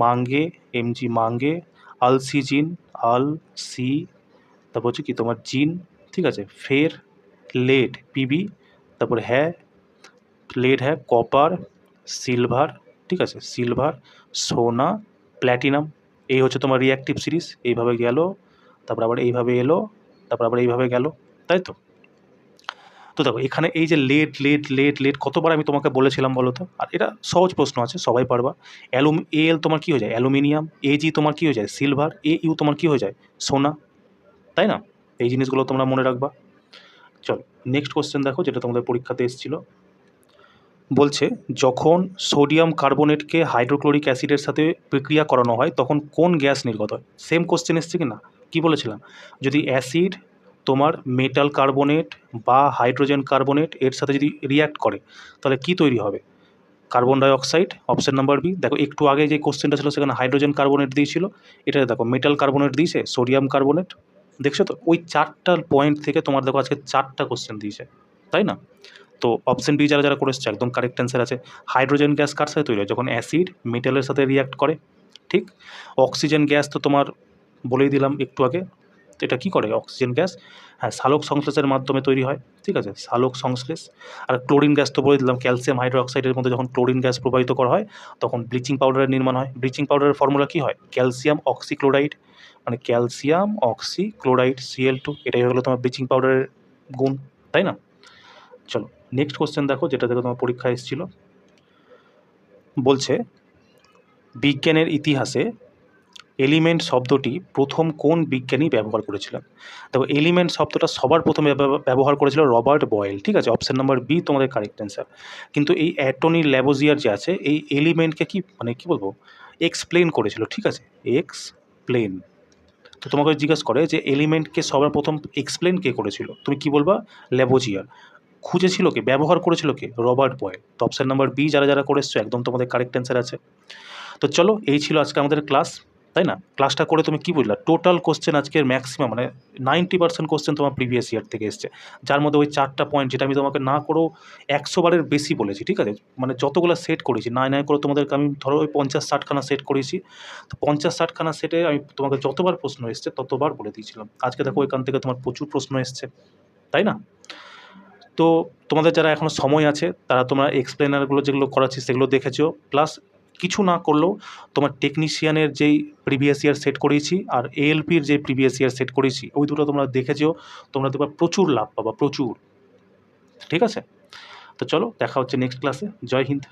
Speaker 1: মাঙ্গে এমজি মাঙ্গে, আলসিজিন আল সি, তারপর হচ্ছে কি তোমার জিন, ঠিক আছে, ফের লেড পিবি, তারপর লেড কপার, সিলভার, ঠিক আছে, সিলভার, সোনা, প্ল্যাটিনাম। এই হচ্ছে তোমার রিঅ্যাক্টিভ সিরিজ, এইভাবে গেল, তারপর আবার এইভাবে এলো, তারপর আবার এইভাবে গেল, তাই তো। তো দেখো এখানে এই যে লেড লেড লেড লেড কতবার আমি তোমাকে বলেছিলাম বলো তো। আর এটা সহজ প্রশ্ন আছে, সবাই পারবা। এল তোমার কী হয়ে যায়? অ্যালুমিনিয়াম। এজি তোমার কী হয়ে যায়? সিলভার। এ ইউ তোমার কী হয়ে যায়? সোনা, তাই না? এই জিনিসগুলো তোমরা মনে রাখবা। চলো নেক্সট কোশ্চেন দেখো, যেটা তোমাদের পরীক্ষাতে এসেছিলো। বলছে যখন সোডিয়াম কার্বনেটকে হাইড্রোক্লোরিক অ্যাসিডের সাথে বিক্রিয়া করানো হয় তখন কোন গ্যাস নির্গত হয়? সেম কোশ্চেন এসছে কি না? কী বলেছিলাম? যদি অ্যাসিড তোমার মেটাল কার্বনেট বা হাইড্রোজেন কার্বনেট এর সাথে যদি রিয়্যাক্ট করে তাহলে কী তৈরি হবে? Carbon dioxide, option number B. দেখো একটু আগে যে কোশ্চেনটা ছিল সেখানে হাইড্রোজেন কার্বনেট দিয়েছিল, এটা দেখো মেটাল কার্বনেট দিয়েছে, সোডিয়াম কার্বনেট। দেখছো তো ওই 4টা পয়েন্ট থেকে তোমার দেখো আজকে 4টা কোশ্চেন দিয়েছে, তাই না? তো অপশন বি যারা যারা করে এসছে একদম কারেক্ট অ্যান্সার আছে। হাইড্রোজেন গ্যাস কার সাথে তৈরি হয়? যখন অ্যাসিড মেটালের সাথে রিয়্যাক্ট করে, ঠিক। অক্সিজেন গ্যাস তো তোমার বলেই দিলাম একটু আগে, তো এটা কী করে অক্সিজেন গ্যাস? হ্যাঁ, সালোক সংশ্লেষের মাধ্যমে তৈরি হয়, ঠিক আছে, সালোক সংশ্লেষ। আর ক্লোরিন গ্যাস তো বলে দিলাম, ক্যালসিয়াম হাইড্রোক্সাইডের মধ্যে যখন ক্লোরিন গ্যাস প্রবাহিত করা হয় তখন ব্লিচিং পাউডারের নির্মাণ হয়। ব্লিচিং পাউডারের ফর্মুলা কী হয়? ক্যালসিয়াম অক্সিক্লোরাইড, মানে ক্যালসিয়াম অক্সিক্লোরাইড Cl2, এটাই হলো তোমার ব্লিচিং পাউডারের গুণ, তাই না? চলো নেক্সট কোশ্চেন দেখো, যেটা থেকে তোমার পরীক্ষা এসেছিল। বলছে বিজ্ঞানের ইতিহাসে এলিমেন্ট শব্দটি প্রথম কোন বিজ্ঞানী ব্যবহার করেছিলেন? দেখো এলিমেন্ট শব্দটা সবার প্রথমে ব্যবহার করেছিল রবার্ট বয়েল, ঠিক আছে, অপশান নাম্বার বি তোমাদের কারেক্ট অ্যান্সার। কিন্তু এই অ্যান্টনি ল্যাভোজিয়ার যে আছে এই এলিমেন্টকে কি মানে কি বলবো এক্সপ্লেন করেছিল, ঠিক আছে, এক্সপ্লেন। তো তোমাকে জিজ্ঞেস করে যে এলিমেন্টকে সবার প্রথম এক্সপ্লেন কে করেছিল, তুমি কি বলবা? ল্যাভোজিয়ার। খুঁজেছিল কে, ব্যবহার করেছিল কে? Robert Boyle. তো অপশান নাম্বার বি যারা যারা করে এসছো একদম তোমাদের কারেক্ট অ্যান্সার আছে। তো চলো এই ছিল আজকে আমাদের ক্লাস, তাই না? ক্লাসটা করে তুমি কি বুঝলা? টোটাল কোশ্চেন আজকের ম্যাক্সিমাম মানে 90% কোশ্চেন তোমার প্রিভিয়াস ইয়ার থেকে এসছে, যার মধ্যে ওই 4টা পয়েন্ট যেটা আমি তোমাকে না করেও 100 বারের বেশি বলেছি, ঠিক আছে, মানে যতগুলো সেট করেছি নাই নাই করে তোমাদেরকে আমি ধরো ওই 50-60খানা সেট করেছি। তো 50-60খানা সেটে আমি তোমাকে যতবার প্রশ্ন এসছে ততবার বলে দিয়েছিলাম। আজকে দেখো এখান থেকে তোমার প্রচুর প্রশ্ন এসছে, তাই না? তো তোমাদের যারা এখনও সময় আছে তারা তোমরা এক্সপ্লেনারগুলো যেগুলো করাচ্ছি সেগুলো দেখেছো, প্লাস কিছু না করলেও তোমার টেকনিশিয়ানের যেই প্রিভিয়াস ইয়ার সেট করেছি আর এএলপির যে প্রিভিয়াস ইয়ার সেট করেছি ওই দুটো তোমরা দেখেছো, তোমরা দেখবা প্রচুর লাভ পাবা, প্রচুর। ঠিক আছে, তো চলো দেখা হচ্ছে নেক্সট ক্লাসে। জয় হিন্দ।